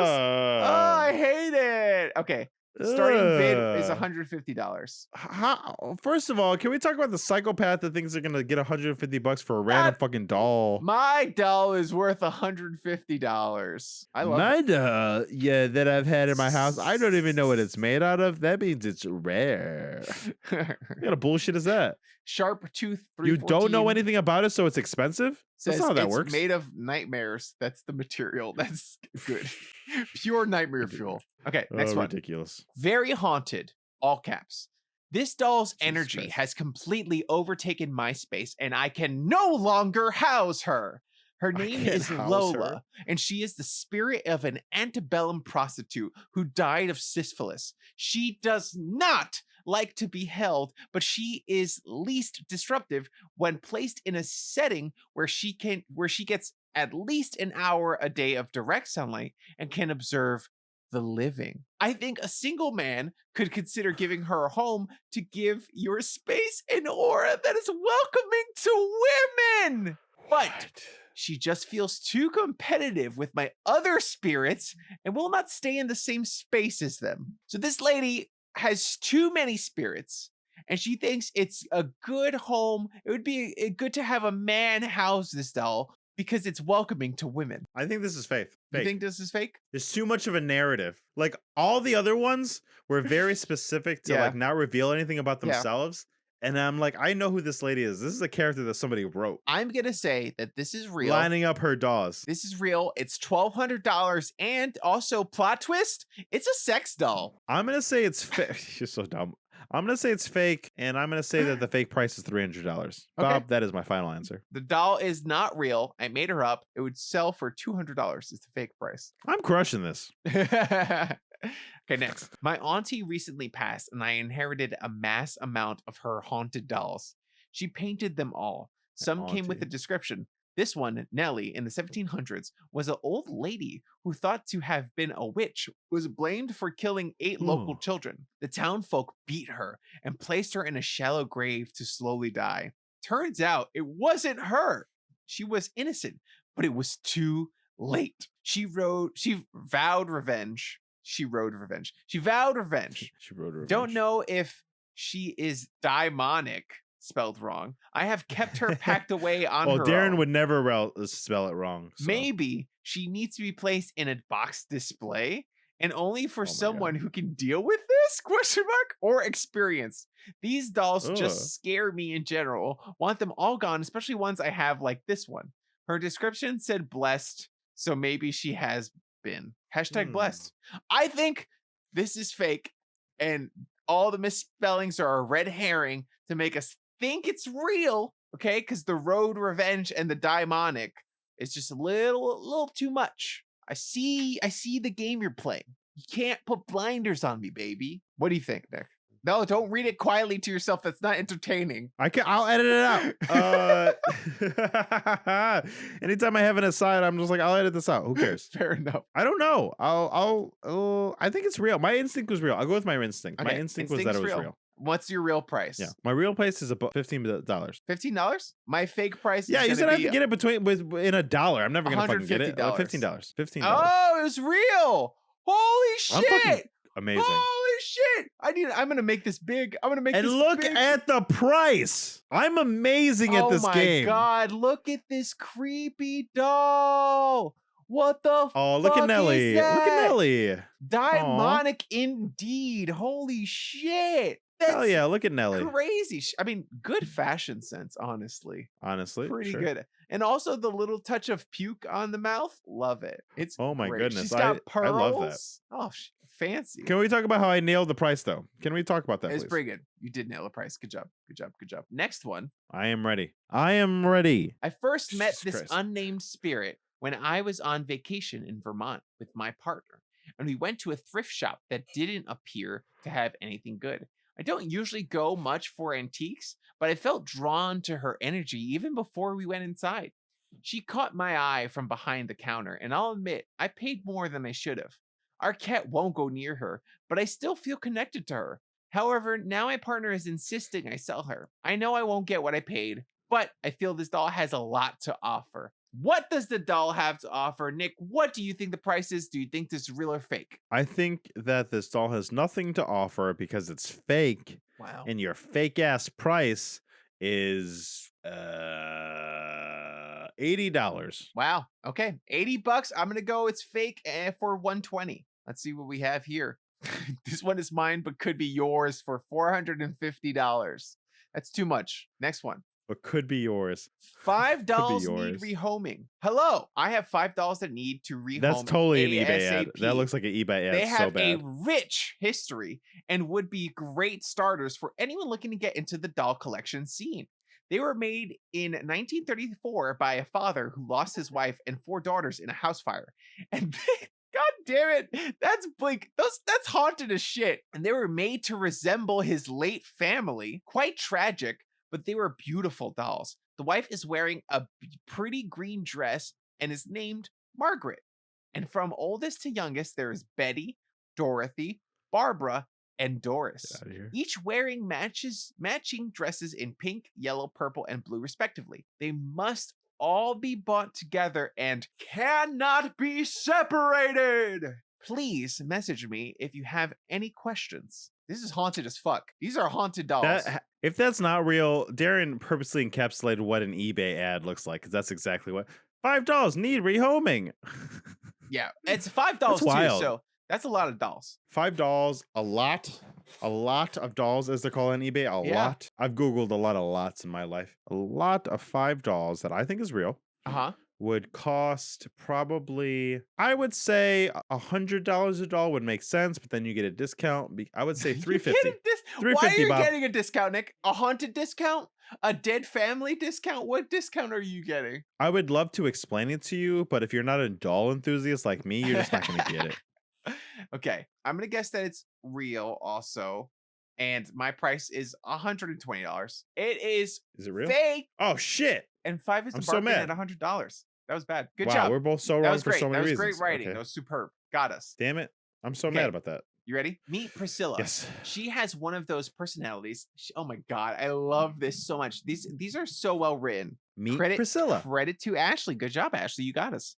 I hate it. Okay. Starting bid is $150. How? First of all, can we talk about the psychopath that thinks they're gonna get $150 for a random fucking doll? My doll is worth $150. I love My it. doll, that I've had in my house. I don't even know what it's made out of. That means it's rare. What kind of bullshit is that? Sharp tooth. You don't know 314 anything about it, so it's expensive? That's says not how that it's works. made of nightmares. That's the material. That's good. Pure nightmare fuel. Okay, next one. Ridiculous. Very haunted. All caps. This doll's Jesus energy Christ. has completely overtaken my space, and I can no longer house her. Her I name can't is house Lola, her. and she is the spirit of an antebellum prostitute who died of syphilis. She does not like to be held, but she is least disruptive when placed in a setting where she gets at least an hour a day of direct sunlight and can observe the living. I think a single man could consider giving her a home to give your space an aura that is welcoming to women. But she just feels too competitive with my other spirits and will not stay in the same space as them. So this lady has too many spirits, and she thinks it's a good home. It would be good to have a man house this doll because it's welcoming to women. I think this is fake. You think this is fake? There's too much of a narrative. Like all the other ones were very specific to Yeah. like not reveal anything about Yeah. themselves. And I'm like, I know who this lady is. This is a character that somebody wrote. I'm gonna say that this is real. Lining up her dolls. This is real. It's $1,200, and also plot twist. It's a sex doll. I'm gonna say it's fake. You're so dumb. I'm gonna say it's fake, and I'm gonna say that the fake price is $300. Bob, that is my final answer. The doll is not real. I made her up. It would sell for $200. It's the fake price. I'm crushing this. Okay, next. My auntie recently passed, and I inherited a mass amount of her haunted dolls. She painted them all. Some came with a auntie. description. This one, Nellie, in the 1700s, was an old lady who thought to have been a witch, was blamed for killing 8 local Ooh. children. The town folk beat her and placed her in a shallow grave to slowly die. Turns out it wasn't her. She was innocent, but it was too late. She vowed revenge. She vowed revenge. She wrote her. Don't know if she is daimonic, spelled wrong. I have kept her packed away on Well, her Darren own. would never spell it wrong. So. Maybe she needs to be placed in a box display, and only for Oh my someone who can deal with this ? Or experience. These dolls Ugh. just scare me in general. Want them all gone, especially ones I have like this one. Her description said blessed, so maybe she has been. Hashtag blessed. I think this is fake, and all the misspellings are a red herring to make us think it's real, okay? Because the road revenge and the daimonic is just a little too much. I see the game you're playing. You can't put blinders on me, baby. What do you think, Nick? No, don't read it quietly to yourself. That's not entertaining. I'll edit it out. Anytime I have an aside, I'm just like, I'll edit this out. Who cares? Fair enough. I don't know. I think it's real. My instinct was real. I'll go with my instinct. My Okay, instinct was that it was real. What's your real price? Yeah. My real price is about $15. $15? My fake price is Yeah, you gonna said I have be to get it in $1. I'm never gonna fucking get it. $150. $15. $15. Oh, it was real. Holy I'm fucking shit. amazing. Holy shit. I'm gonna make this big. I'm gonna make And this look big. at the price. I'm amazing at this game. Oh my god, look at this creepy doll. What the Oh, look fuck at Nelly. is that? Look at Nelly. Demonic indeed. Holy shit. That's Hell yeah, look at Nelly. crazy. I mean, good fashion sense, honestly. Honestly. Pretty sure. good. And also the little touch of puke on the mouth. Love it. It's Oh my great. goodness, She's got I pearls. love that. Oh, fancy. Can we talk about how I nailed the price though? Can we talk about that, It's please? pretty good. You did nail the price. Good job. Good job. Good job. Next one. I am ready. I am ready. I first met Jesus this Christ. unnamed spirit when I was on vacation in Vermont with my partner, and we went to a thrift shop that didn't appear to have anything good. I don't usually go much for antiques, but I felt drawn to her energy even before we went inside. She caught my eye from behind the counter, and I'll admit, I paid more than I should have. Our cat won't go near her, but I still feel connected to her. However, now my partner is insisting I sell her. I know I won't get what I paid, but I feel this doll has a lot to offer. What does the doll have to offer? Nick, what do you think the price is? Do you think this is real or fake? I think that this doll has nothing to offer because it's fake, Wow. and your fake ass price is $80. Wow. Okay. $80. I'm going to go it's fake for $120. Let's see what we have here. This one is mine, but could be yours for $450. That's too much. Next one. But could be yours. $5 need yours. rehoming. Hello. I have $5 that need to rehome. That's totally an eBay ad. ASAP. That looks like an eBay ad They so have a bad. rich history and would be great starters for anyone looking to get into the doll collection scene. They were made in 1934 by a father who lost his wife and 4 daughters in a house fire. And God damn it, that's Blink. That's haunted as shit. And they were made to resemble his late family. Quite tragic, but they were beautiful dolls. The wife is wearing a pretty green dress and is named Margaret. And from oldest to youngest, there is Betty, Dorothy, Barbara, and Doris. Get outta here. Each wearing matching dresses in pink, yellow, purple, and blue, respectively. They must all be bought together and cannot be separated. Please message me if you have any questions. This is haunted as fuck. These are haunted dolls. If that's not real, Daron purposely encapsulated what an eBay ad looks like, because that's exactly what. $5 need rehoming. Yeah, it's $5 That's too, wild. so that's a lot of dolls. $5, a lot of dolls, as they're called on eBay. A Yeah. lot. I've Googled a lot of lots in my life. A lot of $5 that I think is real Uh-huh. would cost probably, I would say $100 a doll would make sense, but then you get a discount. I would say $350. Why are $350, you Bob. getting a discount, Nick? A haunted discount? A dead family discount? What discount are you getting? I would love to explain it to you, but if you're not a doll enthusiast like me, you're just not going to get it. Okay, I'm gonna guess that it's real also, and my price is $120. It is Is it real? fake, Oh, shit. and 5 is I'm the so bargain mad. at $100. That was bad. Good Wow, job. we're both so That wrong was for great. so many That was reasons. great writing. Okay. That was superb. Got us. Damn it. I'm so Okay. mad about that. You ready? Meet Priscilla. Yes. She has one of those personalities. Oh my god, I love this so much. These are so well written. Meet Credit Priscilla. Credit to Ashley. Good job, Ashley. You got us.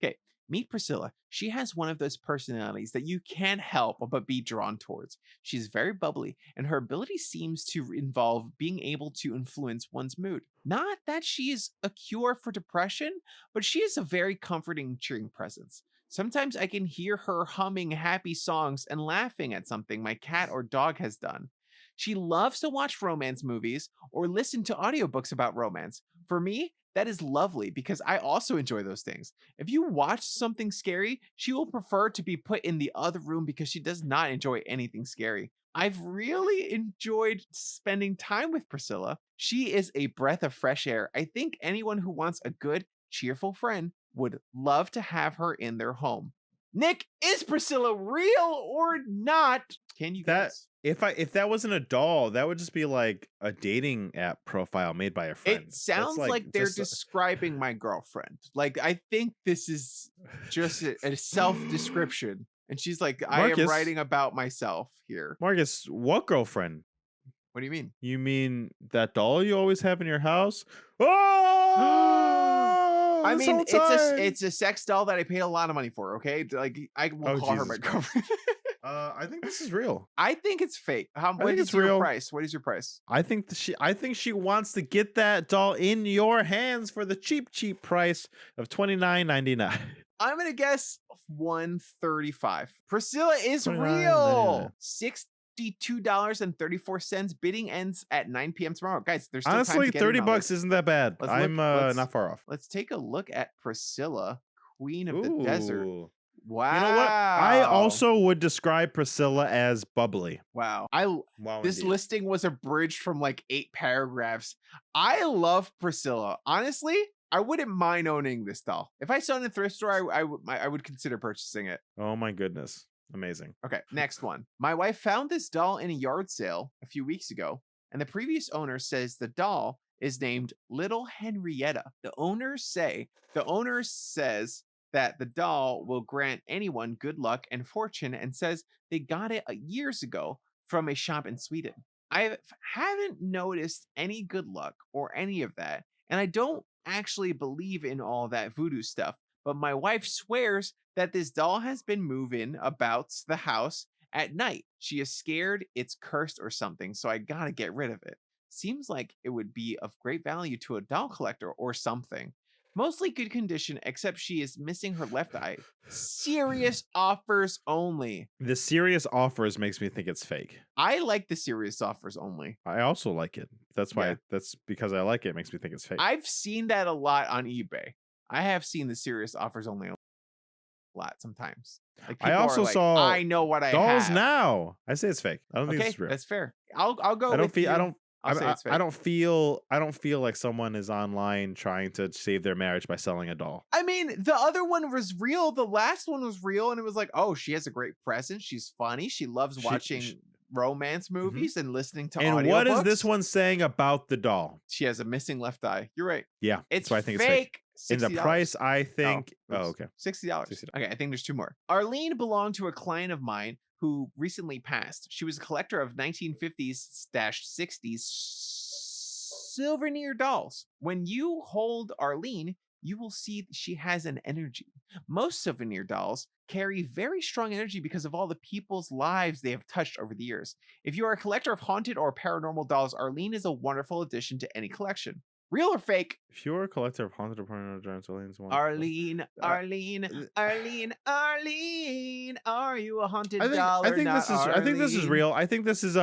Okay. Meet Priscilla. She has one of those personalities that you can't help but be drawn towards. She's very bubbly, and her ability seems to involve being able to influence one's mood. Not that she is a cure for depression, but she is a very comforting, cheering presence. Sometimes I can hear her humming happy songs and laughing at something my cat or dog has done. She loves to watch romance movies or listen to audiobooks about romance. For me, that is lovely because I also enjoy those things. If you watch something scary, she will prefer to be put in the other room because she does not enjoy anything scary. I've really enjoyed spending time with Priscilla. She is a breath of fresh air. I think anyone who wants a good, cheerful friend would love to have her in their home. Nick, is Priscilla real or not? Can you That guess? If that wasn't a doll, that would just be like a dating app profile made by a friend. It sounds like they're describing my girlfriend. Like, I think this is just a self-description. And she's like, I am Marcus. writing about myself here. Marcus, what girlfriend? What do you mean? You mean that doll you always have in your house? Oh! I this mean, whole time! it's a sex doll that I paid a lot of money for, okay? Like, I will call her my Jesus Christ. girlfriend. I think this is real. I think it's fake. What think is it's your real. price? What is your price? I think she wants to get that doll in your hands for the cheap price of $29.99. I'm gonna guess $135. Priscilla is real. $62.34. Bidding ends at 9 p.m. tomorrow. Guys, there's still time Honestly, to get in $30 on this. isn't that bad. Let's I'm look- not far off. Let's take a look at Priscilla, Queen of the Desert. Ooh. Wow. You know what? I also would describe Priscilla as bubbly. Wow. Wow, This indeed. listing was abridged from like 8 paragraphs. I love Priscilla. Honestly, I wouldn't mind owning this doll. If I saw it in a thrift store, I would consider purchasing it. Oh my goodness. Amazing. Okay, next one. My wife found this doll in a yard sale a few weeks ago, and the previous owner says the doll is named Little Henrietta. The owner says that the doll will grant anyone good luck and fortune, and says they got it years ago from a shop in Sweden. I haven't noticed any good luck or any of that, and I don't actually believe in all that voodoo stuff, but my wife swears that this doll has been moving about the house at night. She is scared it's cursed or something, so I gotta get rid of it. Seems like it would be of great value to a doll collector or something. Mostly good condition, except she is missing her left eye. Serious offers only. The serious offers makes me think it's fake. I like the serious offers only. I also like it. That's why. Yeah. That's because I like it. It makes me think it's fake. I've seen that a lot on eBay. I have seen the serious offers only a lot sometimes. Like, I people also are like, saw I know what I dolls have. now. I say it's fake. I don't think Okay, it's real. that's fair. I'll go. I don't with feel. you. I'll say it's fake. I don't feel like someone is online trying to save their marriage by selling a doll. I mean, the other one was real. The last one was real, and it was like, oh, she has a great presence. She's funny. She loves watching romance movies and listening to And what is audiobooks. this one saying about the doll? She has a missing left eye. You're right. Yeah, It's that's why I think fake. it's fake. In the $60. price, I think. Oh, oops. okay. $60. $60. Okay, I think there's 2 more. Arlene belonged to a client of mine who recently passed. She was a collector of 1950s/60s souvenir dolls. When you hold Arlene, you will see she has an energy. Most souvenir dolls carry very strong energy because of all the people's lives they have touched over the years. If you are a collector of haunted or paranormal dolls, Arlene is a wonderful addition to any collection. Real or fake? If you're a collector of haunted or paranormal giants, Arlene, Arlene, Arlene, Arlene, are you a haunted doll I or think not, this is. I think this is Arlene? real. I think this is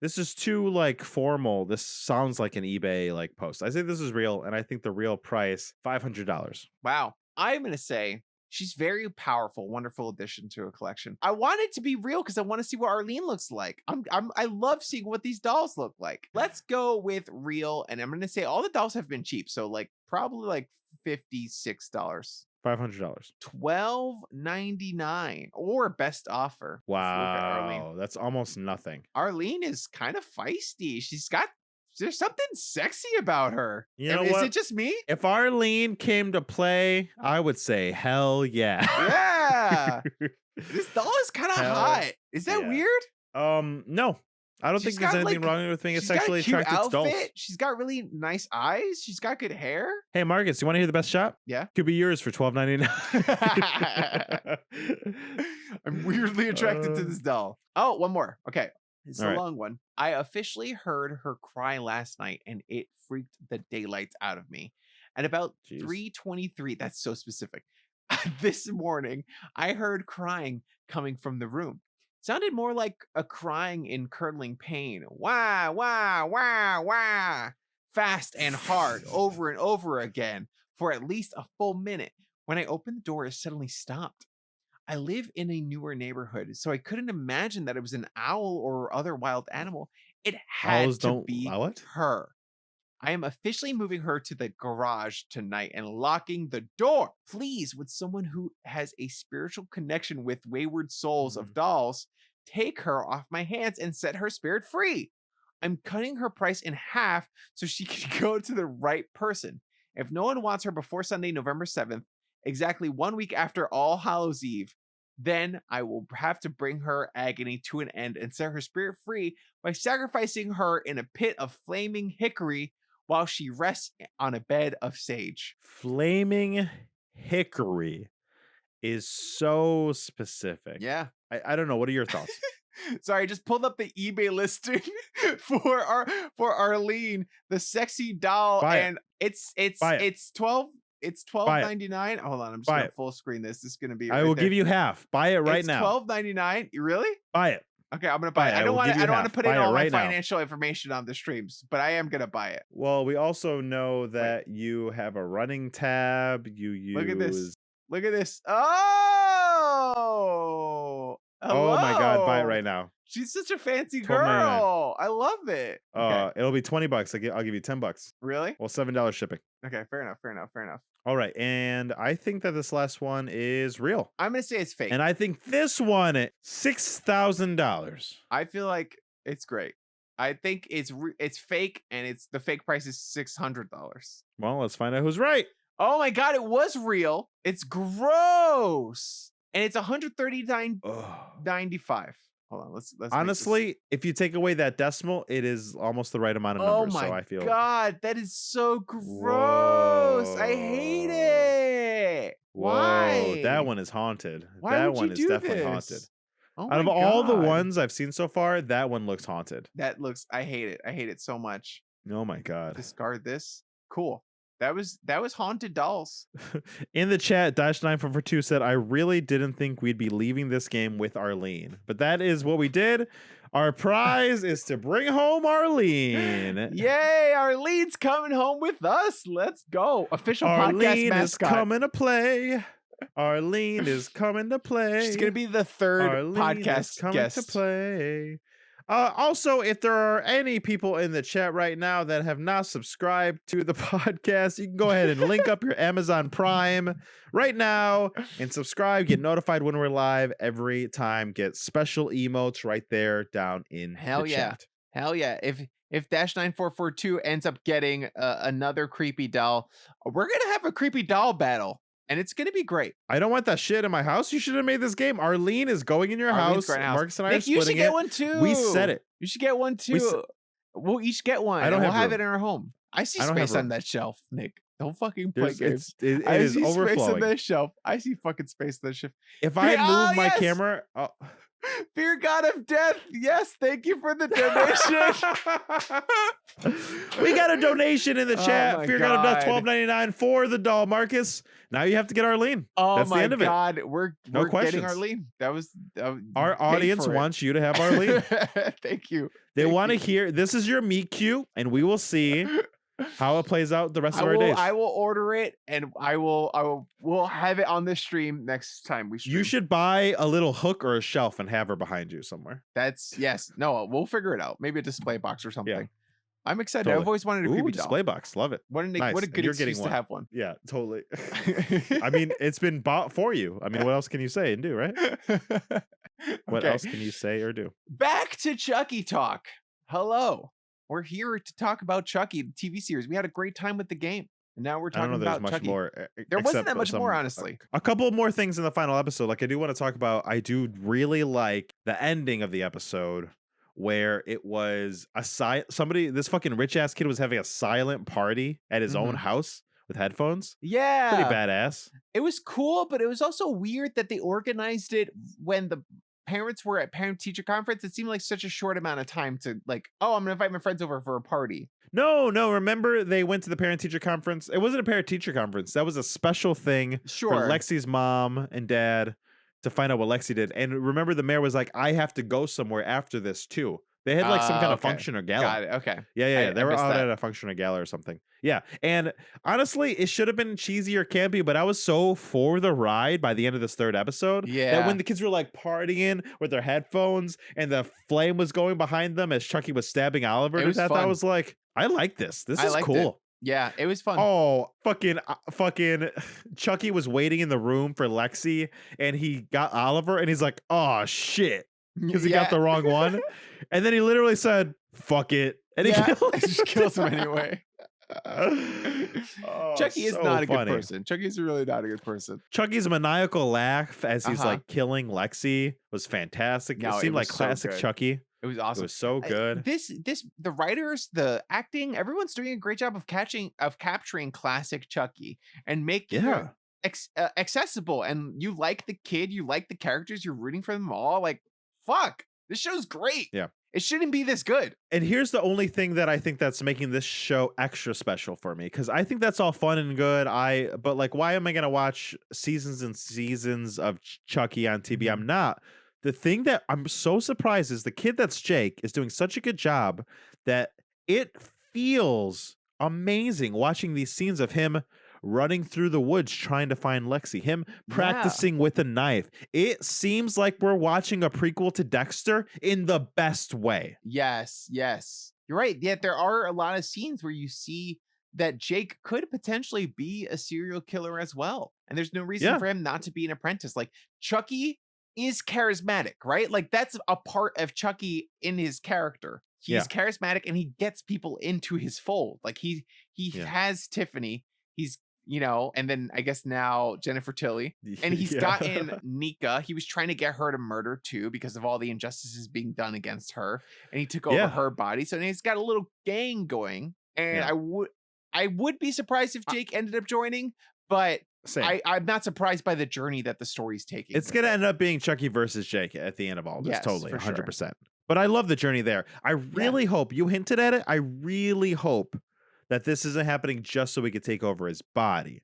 This is too like formal. This sounds like an eBay like post. I say this is real, and I think the real price $500. Wow. I'm gonna say she's very powerful, wonderful addition to a collection. I want it to be real because I want to see what Arlene looks like. I love seeing what these dolls look like. Let's go with real, and I'm gonna say all the dolls have been cheap, so like probably like $56. $500. $12.99 or best offer. Let's look at Arlene. Wow, that's almost nothing. Arlene is kind of feisty. There's something sexy about her. You know Is what? it just me? If Arlene came to play, I would say hell yeah. Yeah. This doll is kind of Hell hot. Is that yeah. weird? No. I don't She's think there's got, anything like- wrong with being a She's got sexually a cute attracted to dolls. outfit. She's got really nice eyes. She's got good hair. Hey Marcus, you want to hear the best shot? Yeah. Could be yours for $12.99. I'm weirdly attracted to this doll. Oh, one more. Okay. It's All a right. long one. I officially heard her cry last night and it freaked the daylights out of me. At about Jeez. 3:23, that's so specific. This morning, I heard crying coming from the room. Sounded more like a crying in curdling pain. Wah, wah, wah, wah. Fast and hard, over and over again, for at least a full minute. When I opened the door, it suddenly stopped. I live in a newer neighborhood, so I couldn't imagine that it was an owl or other wild animal. It had Owls to don't be allow it? her. I am officially moving her to the garage tonight and locking the door. Please, would someone who has a spiritual connection with wayward souls of dolls take her off my hands and set her spirit free. I'm cutting her price in half so she can go to the right person. If no one wants her before Sunday, November 7th, exactly 1 week after All Hallows Eve, then I will have to bring her agony to an end and set her spirit free by sacrificing her in a pit of flaming hickory while she rests on a bed of sage. Flaming hickory is so specific. Yeah. I don't know. What are your thoughts? Sorry, I just pulled up the eBay listing for Arlene, the sexy doll, Buy it. and it's Buy it. $12.99. Hold on, I'm just Buy gonna it. full screen this. This is gonna be. I will give you half. Buy it right now. $12.99. Really? Buy it. Okay, I'm gonna buy it. I I don't will want give you to half. put Buy in it all my right now. financial information on the streams, but I am gonna buy it. Well, we also know that you have a running tab. You use. Look at this. Look at this. Oh, Oh my God! Buy it hello. right now. She's such a fancy $12.99. girl. I love it. Okay. It'll be $20. I'll give you $10. Really? Well, $7 shipping. Okay, fair enough. All right, and I think that this last one is real, I'm gonna say it's fake. and I think this one $6,000. I feel like it's great. I think it's fake, and the fake price is $600. Well, let's find out who's right. Oh my God, it was real. It's gross, and it's $139.95. Hold on, let's make this- Honestly, if you take away that decimal, it is almost the right amount of Oh numbers. my So I feel. God, that is so gross. I hate it. Whoa, Why? that one is haunted. Why that would one you is do definitely this? haunted. Oh Out of my all the God. ones I've seen so far, that one looks haunted. That looks. I hate it. I hate it so much. Oh my God. Discard this. Cool. That was haunted dolls. In the chat, Dash9442 said, I really didn't think we'd be leaving this game with Arlene. But that is what we did. Our prize is to bring home Arlene. Yay! Arlene's coming home with us. Let's go. Official podcast Arlene is mascot. coming to play. Arlene is coming to play. She's gonna be the third Arlene is podcast coming guest. to play. Also, if there are any people in the chat right now that have not subscribed to the podcast, you can go ahead and link up your Amazon Prime right now and subscribe. Get notified when we're live every time. Get special emotes right there down in Hell the yeah. chat. Hell yeah. If Dash9442 ends up getting another creepy doll, we're gonna have a creepy doll battle, and it's gonna be great. I don't want that shit in my house. You should have made this game. Arlene is going in your Arlene's house. going in our Marcus and I are Nick, you should splitting get it. one too. We said it. You should get one too. We'll each get one. I don't and we'll have have room. it in our home. I see I don't have space on room. that shelf, Nick. Don't fucking play games. It I is see space on overflowing. that shelf. I see fucking space on that shelf. If I Oh, move my yes! camera, Fear God of Death. Yes, thank you for the donation. we got a donation in the Oh chat. my Fear God of Death, God. $12.99 for the doll, Marcus. Now you have to get Arlene. Oh That's the my end of it. God, we're getting questions. Arlene. That was Our paid audience for it. wants you to have Arlene. Thank you. They Thank want to you. hear. This is your meet cute, and we will see how it plays out the rest of our days. I will order it, and we'll have it on the stream next time we stream. You should buy a little hook or a shelf and have her behind you somewhere. Yes. No, we'll figure it out. Maybe a display box or something. I'm excited. Totally. I've always wanted a Ooh, creepy display doll. box. Love it. What a Nice. what a And good you're excuse getting to one. have one. Yeah, totally. I mean, it's been bought for you. I mean, what else can you say and do, right? What Okay. else can you say or do? Back to Chucky talk. Hello. We're here to talk about Chucky, the TV series. We had a great time with the game. And now we're I don't talking know there's about much Chucky. more. There wasn't except that much some- more, honestly. A couple more things in the final episode. Like I do want to talk about, I do really like the ending of the episode where it was this fucking rich ass kid was having a silent party at his own house with headphones. Yeah. Pretty badass. It was cool, but it was also weird that they organized it when the parents were at parent teacher conference. It seemed like such a short amount of time to I'm gonna invite my friends over for a party. No, remember they went to the parent teacher conference? It wasn't a parent teacher conference. That was a special thing Sure. for Lexi's mom and dad to find out what Lexy did. And remember the mayor was like, I have to go somewhere after this too. They had like some kind of Okay. function or gala. Got it. Okay. Yeah. I They were missed out that. at a function or gala or something. Yeah. And honestly, it should have been cheesy or campy, but I was so for the ride by the end of this third episode. Yeah. That when the kids were like partying with their headphones and the flame was going behind them as Chucky was stabbing Oliver It to was death, I fun. was like, I like this. This I is liked cool. Yeah, it was fun. Oh, fucking Chucky was waiting in the room for Lexy and he got Oliver and he's like, oh shit. because he got the wrong one. And then he literally said, fuck it. And he killed him. just kills him anyway. Oh, Chucky is so not a good funny. person. Chucky's really not a good person. Chucky's maniacal laugh as he's Uh-huh. like killing Lexy was fantastic. No, it it seemed like was so classic good. Chucky. It was It awesome. was so good. The writers, the acting, everyone's doing a great job of capturing classic Chucky and making Yeah. it accessible. And you like the kid, you like the characters, you're rooting for them all. Like, fuck, this show's great. Yeah. It shouldn't be this good. And here's the only thing that I think that's making this show extra special for me, because I think that's all fun and good. But like, why am I gonna watch seasons and seasons of Chucky on TV? I'm not. The thing that I'm so surprised is the kid that's Jake is doing such a good job that it feels amazing watching these scenes of him running through the woods trying to find Lexy, him practicing with a knife. It seems like we're watching a prequel to Dexter in the best way. Yes. You're right. Yet there are a lot of scenes where you see that Jake could potentially be a serial killer as well. And there's no reason for him not to be an apprentice. Like, Chucky is charismatic, right? Like, that's a part of Chucky in his character. He's charismatic and he gets people into his fold. Like, he has Tiffany. He's, and then I guess now Jennifer Tilly, and he's gotten Nika. He was trying to get her to murder too because of all the injustices being done against her, and he took over her body. So he's got a little gang going, and I would be surprised if Jake ended up joining, but I'm not surprised by the journey that the story's taking. It's gonna end up being Chucky versus Jake at the end of all this. Yes, totally, for 100%. But I love the journey there. I really hope you hinted at it. I really hope that this isn't happening just so we could take over his body.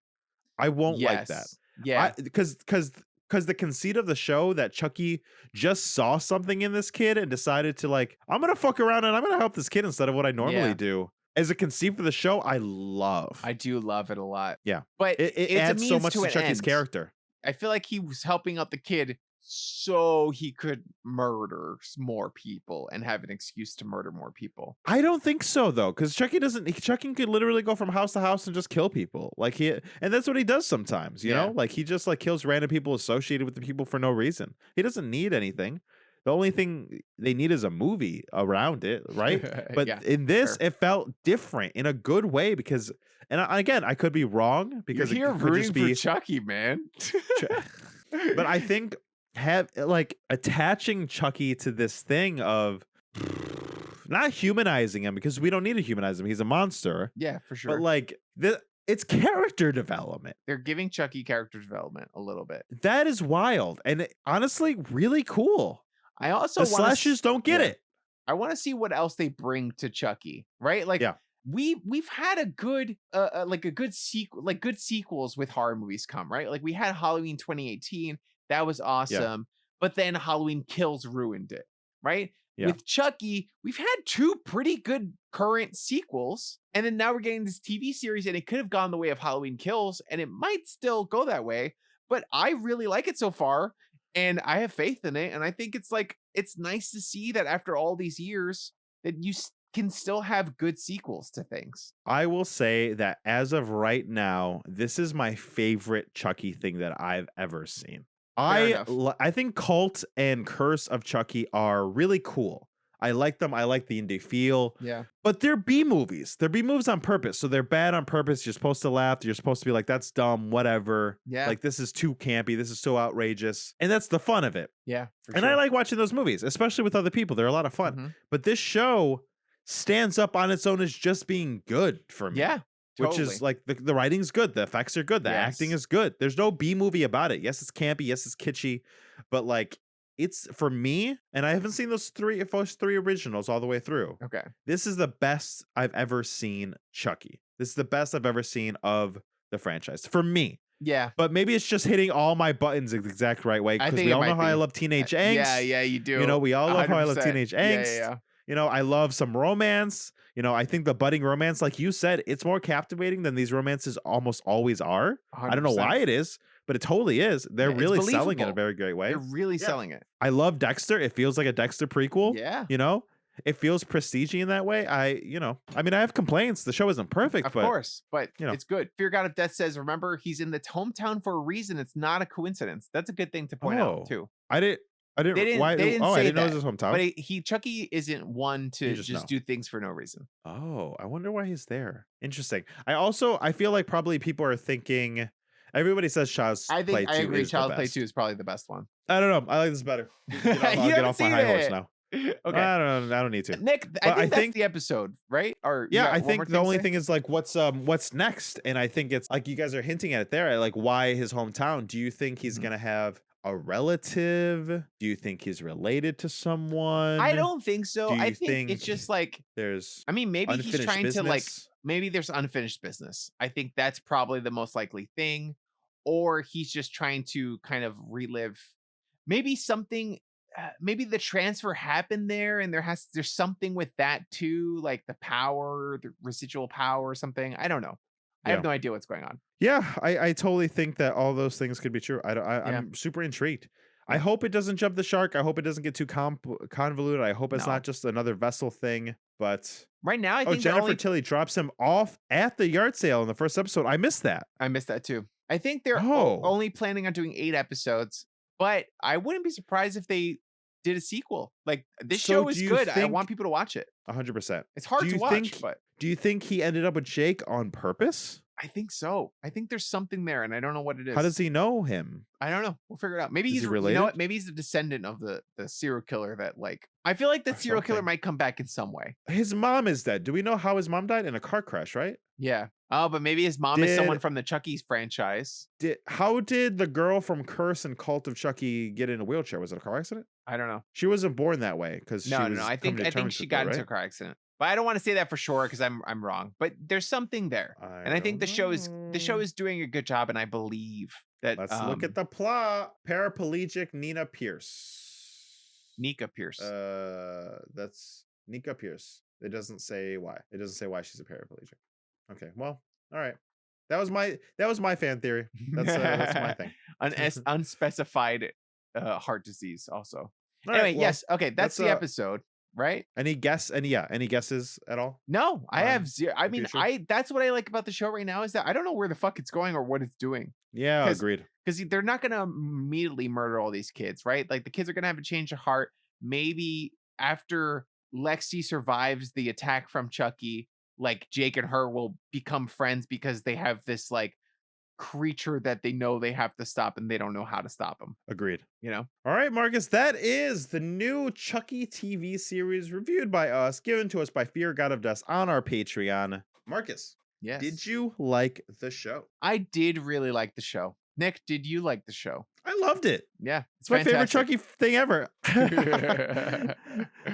I won't like that. Yeah. Because the conceit of the show that Chucky just saw something in this kid and decided to like, I'm going to fuck around and I'm going to help this kid instead of what I normally do. As a conceit for the show, I love. I do love it a lot. Yeah. But it adds so much to Chucky's character. I feel like he was helping out the kid so he could murder more people and have an excuse to murder more people. I don't think so though, because Chucky could literally go from house to house and just kill people. Like and that's what he does sometimes, you know? Like he just like kills random people associated with the people for no reason. He doesn't need anything. The only thing they need is a movie around it, right? But in this, it felt different in a good way because, and again, I could be wrong because you're it could rooting just be for Chucky, man. But I think attaching Chucky to this thing of not humanizing him, because we don't need to humanize him. He's a monster. Yeah, for sure. But like it's character development. They're giving Chucky character development a little bit. That is wild and honestly really cool. I also the slashers don't get it. I want to see what else they bring to Chucky, right? Like we've had a good good sequels with horror movies come, right? Like we had Halloween 2018, that was awesome, but then Halloween Kills ruined it, right? With Chucky, we've had two pretty good current sequels, and then now we're getting this TV series, and it could have gone the way of Halloween Kills, and it might still go that way, but I really like it so far. And I have faith in it. And I think it's nice to see that after all these years that you can still have good sequels to things. I will say that as of right now, this is my favorite Chucky thing that I've ever seen. I think Cult and Curse of Chucky are really cool. I like them. I like the indie feel. Yeah. But they're B movies. They're B movies on purpose. So they're bad on purpose. You're supposed to laugh. You're supposed to be like, that's dumb, whatever. Yeah. Like, this is too campy. This is so outrageous. And that's the fun of it. Yeah. And I like watching those movies, especially with other people. They're a lot of fun. Mm-hmm. But this show stands up on its own as just being good for me. Yeah. Which is like the writing's good. The effects are good. The acting is good. There's no B movie about it. Yes, it's campy. Yes, it's kitschy. But like, it's for me, and I haven't seen those first three originals all the way through. Okay. This is the best I've ever seen Chucky. This is the best I've ever seen of the franchise for me. Yeah. But maybe it's just hitting all my buttons the exact right way. Because we all know how I love teenage angst. Yeah, you do. You know, we all love how I love 100%. teenage angst. Yeah. You know, I love some romance. You know, I think the budding romance, like you said, it's more captivating than these romances almost always are. 100%. I don't know why it is, but it totally is. They're really selling it in a very great way. They're really selling it. I love Dexter. It feels like a Dexter prequel. Yeah. You know, it feels prestige in that way. I have complaints. The show isn't perfect, of course, but it's good. FearGodOfDeath says, remember, he's in the hometown for a reason. It's not a coincidence. That's a good thing to point out too. I didn't. They didn't. Why? They didn't Oh, say I didn't know that. it was his hometown. But Chucky isn't one to You just just know. do things for no reason. Oh, I wonder why he's there. Interesting. I feel like probably people are thinking. Everybody says Child's I Play think I 2 agree. is the Child's Play best. 2 is probably the best one. I don't know. I like this better. I'll You get haven't off my seen high horse it. now. Okay, I don't know. I don't need to. Nick. But I I think that's think- the episode, right? Or you Yeah, got I one more think the to only say? thing is like what's next, and I think it's like you guys are hinting at it there, like why his hometown. Do you think he's Mhm. gonna have a relative? Do you think he's related to someone? I don't think so. Do I you think it's think just like, there's I mean, maybe he's unfinished trying to like, business? maybe there's unfinished business. I think that's probably the most likely thing. Or he's just trying to kind of relive maybe something, maybe the transfer happened there and there's something with that too, like the power, the residual power or something. I don't know. I have Yeah. no idea what's going on. Yeah, I totally think that all those things could be true. I'm super intrigued. I hope it doesn't jump the shark. I hope it doesn't get too convoluted. I hope it's No. not just another vessel thing. But Right now, I think the Jennifer only Tilly drops him off at the yard sale in the first episode. I missed that. I missed that too. I think they're Oh. only planning on doing 8 episodes, but I wouldn't be surprised if they did a sequel. Like this So show is do you good. I think- want people to watch it. 100%. It's hard Do to you watch, think- but Do you think he ended up with Jake on purpose? I think so. I think there's something there, and I don't know what it is. How does he know him? I don't know. We'll figure it out. Maybe Is he's he You related? know what? Maybe he's a descendant of the serial killer that like. I feel like the Or serial killer something. might come back in some way. His mom is dead. Do we know how his mom died? In a car crash, right? Yeah. Oh, but maybe his mom is someone Did- from the Chucky's franchise. How did the girl from Curse and Cult of Chucky get in a wheelchair? Was it a car accident? I don't know. She wasn't born that way because No, she no, was no. I coming think to terms she with got it, into a right? car accident, but I don't want to say that for sure because I'm wrong. But there's something there, and I think the show is doing a good job, and I believe that. Let's look at the plot. Paraplegic Nina Pierce. Nika Pierce. That's Nika Pierce. It doesn't say why. It doesn't say why she's a paraplegic. Okay, well, all right. That was my fan theory. That's my thing. Unspecified heart disease. Also. All Anyway, right, well, yes. Okay, that's the let's, episode, right? Any guesses at all? No, I have zero. I okay, mean, sure. that's what I like about the show right now is that I don't know where the fuck it's going or what it's doing. Yeah, 'Cause- agreed. Because they're not going to immediately murder all these kids, right? Like the kids are going to have a change of heart. Maybe after Lexy survives the attack from Chucky, like Jake and her will become friends because they have this like creature that they know they have to stop and they don't know how to stop him, Agreed. you know? All right, Marcus, that is the new Chucky TV series reviewed by us, given to us by FearGodOfDeath on our Patreon. Marcus, Yes. did you like the show? I did really like the show. Nick, did you like the show? I loved it. Yeah. It's my favorite fantastic. Chucky thing ever.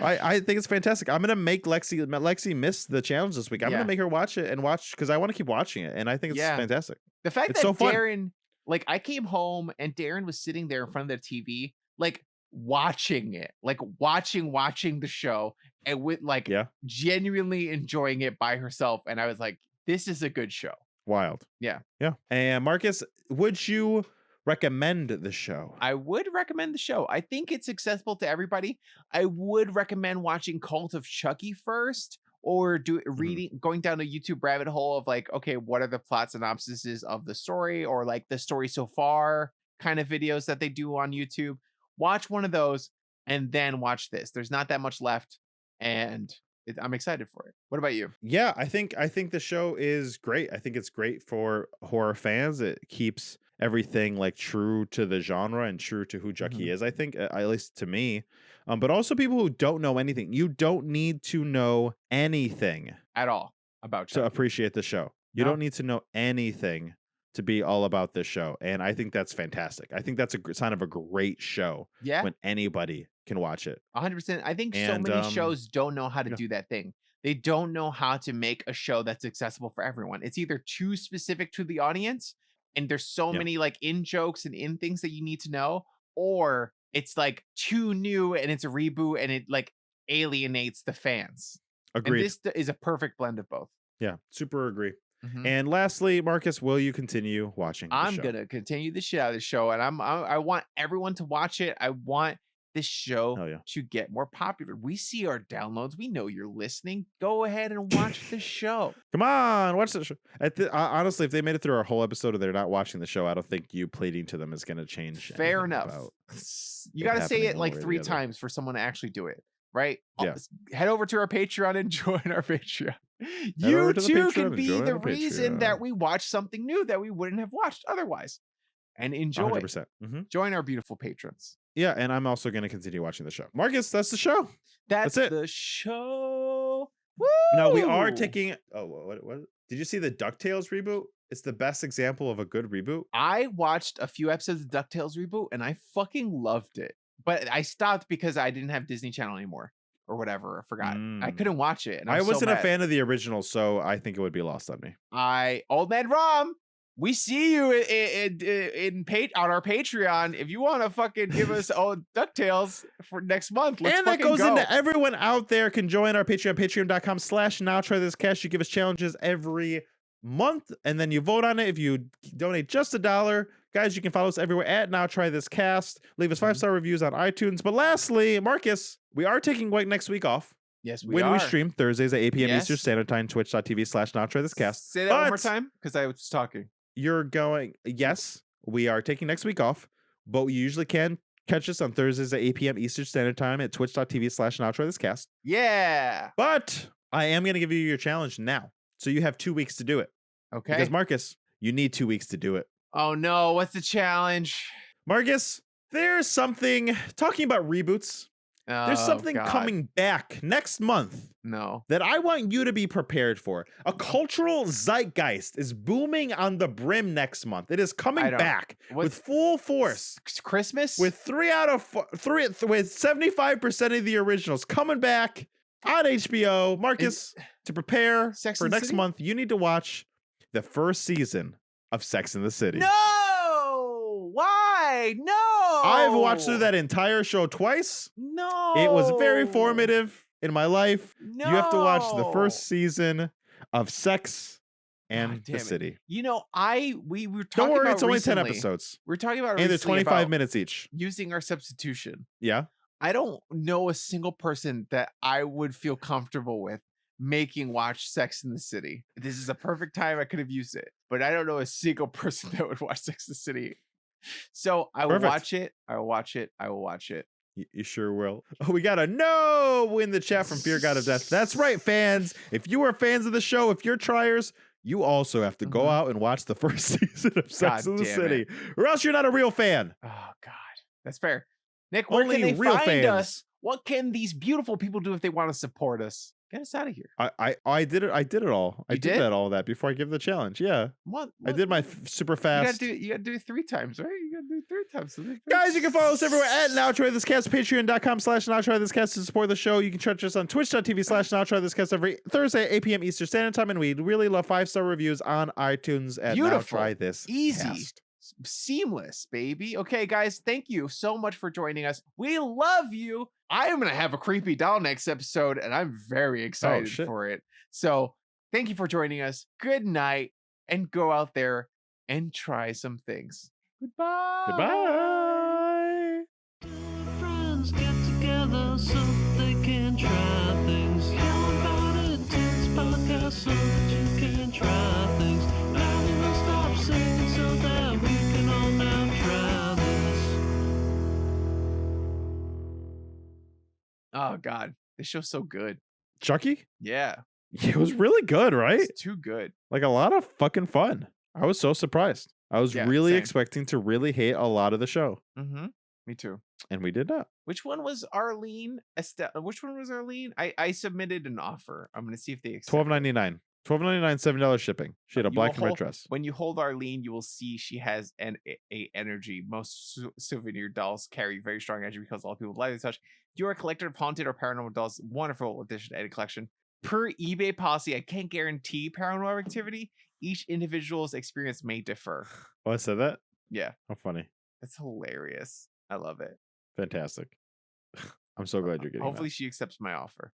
I think it's fantastic. I'm gonna make Lexy miss the challenge this week. I'm Yeah. gonna make her watch it because I want to keep watching it, and I think it's Yeah. fantastic. The fact It's that so fun. Daron, like I came home and Daron was sitting there in front of the TV, like watching it, like watching the show and with like Yeah. genuinely enjoying it by herself. And I was like, this is a good show. Wild. Yeah. Yeah. And Marcus, would you recommend the show? I would recommend the show. I think it's accessible to everybody. I would recommend watching Cult of Chucky first or going down a YouTube rabbit hole of like, okay, what are the plot synopsises of the story or like the story so far kind of videos that they do on YouTube. Watch one of those and then watch this. There's not that much left and I'm excited for it. What about you? Yeah, I think the show is great. I think it's great for horror fans. It keeps everything like true to the genre and true to who Chucky is. I think, at least to me, but also people who don't know anything. You don't need to know anything At all about to Chucky. appreciate the show. You No. don't need to know anything to be all about this show, and I think that's fantastic. I think that's a sign of a great show Yeah, when anybody can watch it. 100%. I think so And, many shows don't know how to yeah. do that thing. They don't know how to make a show that's accessible for everyone. It's either too specific to the audience and there's so Yeah. many like in jokes and in things that you need to know, or it's like too new and it's a reboot and it like alienates the fans. Agreed. And this is a perfect blend of both. Yeah, super agree. Mhm. And lastly, Marcus, will you continue watching the I'm show? gonna continue the shit out of the show, and I want everyone to watch it. I want this show Hell yeah. to get more popular. We see our downloads. We know you're listening. Go ahead and watch the show. Come on, watch the show. Honestly, if they made it through our whole episode and they're not watching the show, I don't think you pleading to them is going to change. Fair anything enough. about You it got to say happening it one like way or 3 the other. times for someone to actually do it, right? Yeah. Head over to our Patreon and join our Patreon. over You to the too Patreon can and be join the our reason that Patreon. we watch something new that we wouldn't have watched otherwise. And enjoy. 100%. Join our beautiful patrons. Yeah, and I'm also going to continue watching the show. Marcus, that's the show. That's it. the show. Woo! Now we are taking. Oh, what? Did you see the Ducktales reboot? It's the best example of a good reboot. I watched a few episodes of Ducktales Reboot and I fucking loved it. But I stopped because I didn't have Disney Channel anymore or whatever. I forgot. I couldn't watch it. And I I'm so wasn't a mad. fan of the original, so I think it would be lost on me. Old man Rom, we see you on our Patreon. If you want to fucking give us old DuckTales for next month, let's And that fucking goes go. into everyone out there can join our Patreon, patreon.com/nowtrythiscast. You give us challenges every month, and then you vote on it. If you donate just $1, guys, you can follow us everywhere at Now Try This Cast. Leave us 5-star reviews on iTunes. But lastly, Marcus, we are taking next week off. Yes, we when are. we stream Thursdays at 8 p.m. Yes. Eastern Standard Time, twitch.tv/nowtrythiscast. Say that one more But time because I was talking. You're going, yes, we are taking next week off, but you usually can catch us on Thursdays at 8 p.m. Eastern Standard Time at twitch.tv/nowtrythiscast. Yeah. But I am going to give you your challenge now. So you have 2 weeks to do it. Okay. Because Marcus, you need 2 weeks to do it. Oh no, what's the challenge? Marcus, there's something, talking about reboots, there's Oh, something God. coming back next month No. that I want you to be prepared for. A cultural zeitgeist is booming on the brim next month. It is coming I don't- back what- with full force. Christmas? With 75% of the originals coming back on HBO. Marcus, to prepare Sex for and the next City? month, you need to watch the first season of Sex and the City. No! Why? No! I've watched through that entire show twice. No. It was very formative in my life. No. You have to watch the first season of Sex and God the damn it. City. You know, we were talking Don't worry, about it's only 10 recently- episodes. We're talking about And they're recently 25 about minutes each. using our substitution. Yeah. I don't know a single person that I would feel comfortable with making watch Sex in the City. This is a perfect time I could have used it, but I don't know a single person that would watch Sex in the City. So I will Perfect. watch it. I will watch it. I will watch it. You sure will. Oh, we got a no in the chat from Fear God of Death. That's right, fans. If you are fans of the show, if you're triers, you also have to go Mhm. out and watch the first season of Sex God in the damn City, it. or else you're not a real fan. Oh God, that's fair. Nick, where Only can they real find fans. us? What can these beautiful people do if they want to support us? Get us out of here. I did it. I did it all. I You did did? that all that before I give the challenge. Yeah, What? I did my super fast. You gotta do it 3 times, right? You gotta do it 3 times. So Guys, you can follow us everywhere at Now Try This Cast, patreon.com/Now Try This Cast to support the show. You can catch us on twitch.tv/Now Try This Cast every Thursday at 8 p.m. Eastern Standard Time. And we'd really love 5-star reviews on iTunes at Now Beautiful. Try This Easy. Cast. Seamless, baby. Okay, guys, thank you so much for joining us. We love you. I am gonna have a creepy doll next episode, and I'm very excited shit. for it. So thank you for joining us. Good night, and go out there and try some things. Goodbye. Goodbye. Friends get together so that they can try things. Yell about it, it's podcast so that you can try things. Now we will stop singing so that we can all now try this. Oh God, this show's so good. Chucky? Yeah, It was really good, right? it's too good. Like a lot of fucking fun. I was so surprised. I was Yeah, really same. expecting to really hate a lot of the show, Mm-hmm. Me too. and we did not. Which one was Arlene? Which one was Arlene? I submitted an offer. I'm gonna see if they accept. $12.99. $12.99, $7 shipping. She had a You black will and red hold- dress. When you hold Arlene, you will see she has a energy. Most souvenir dolls carry very strong energy because a lot of people lightly touch. If you're a collector of haunted or paranormal dolls, wonderful addition to any collection. Per eBay policy, I can't guarantee paranormal activity. Each individual's experience may differ. Oh, I said that? Yeah, How funny. that's hilarious. I love it. Fantastic. I'm so glad you're getting Hopefully, that. she accepts my offer.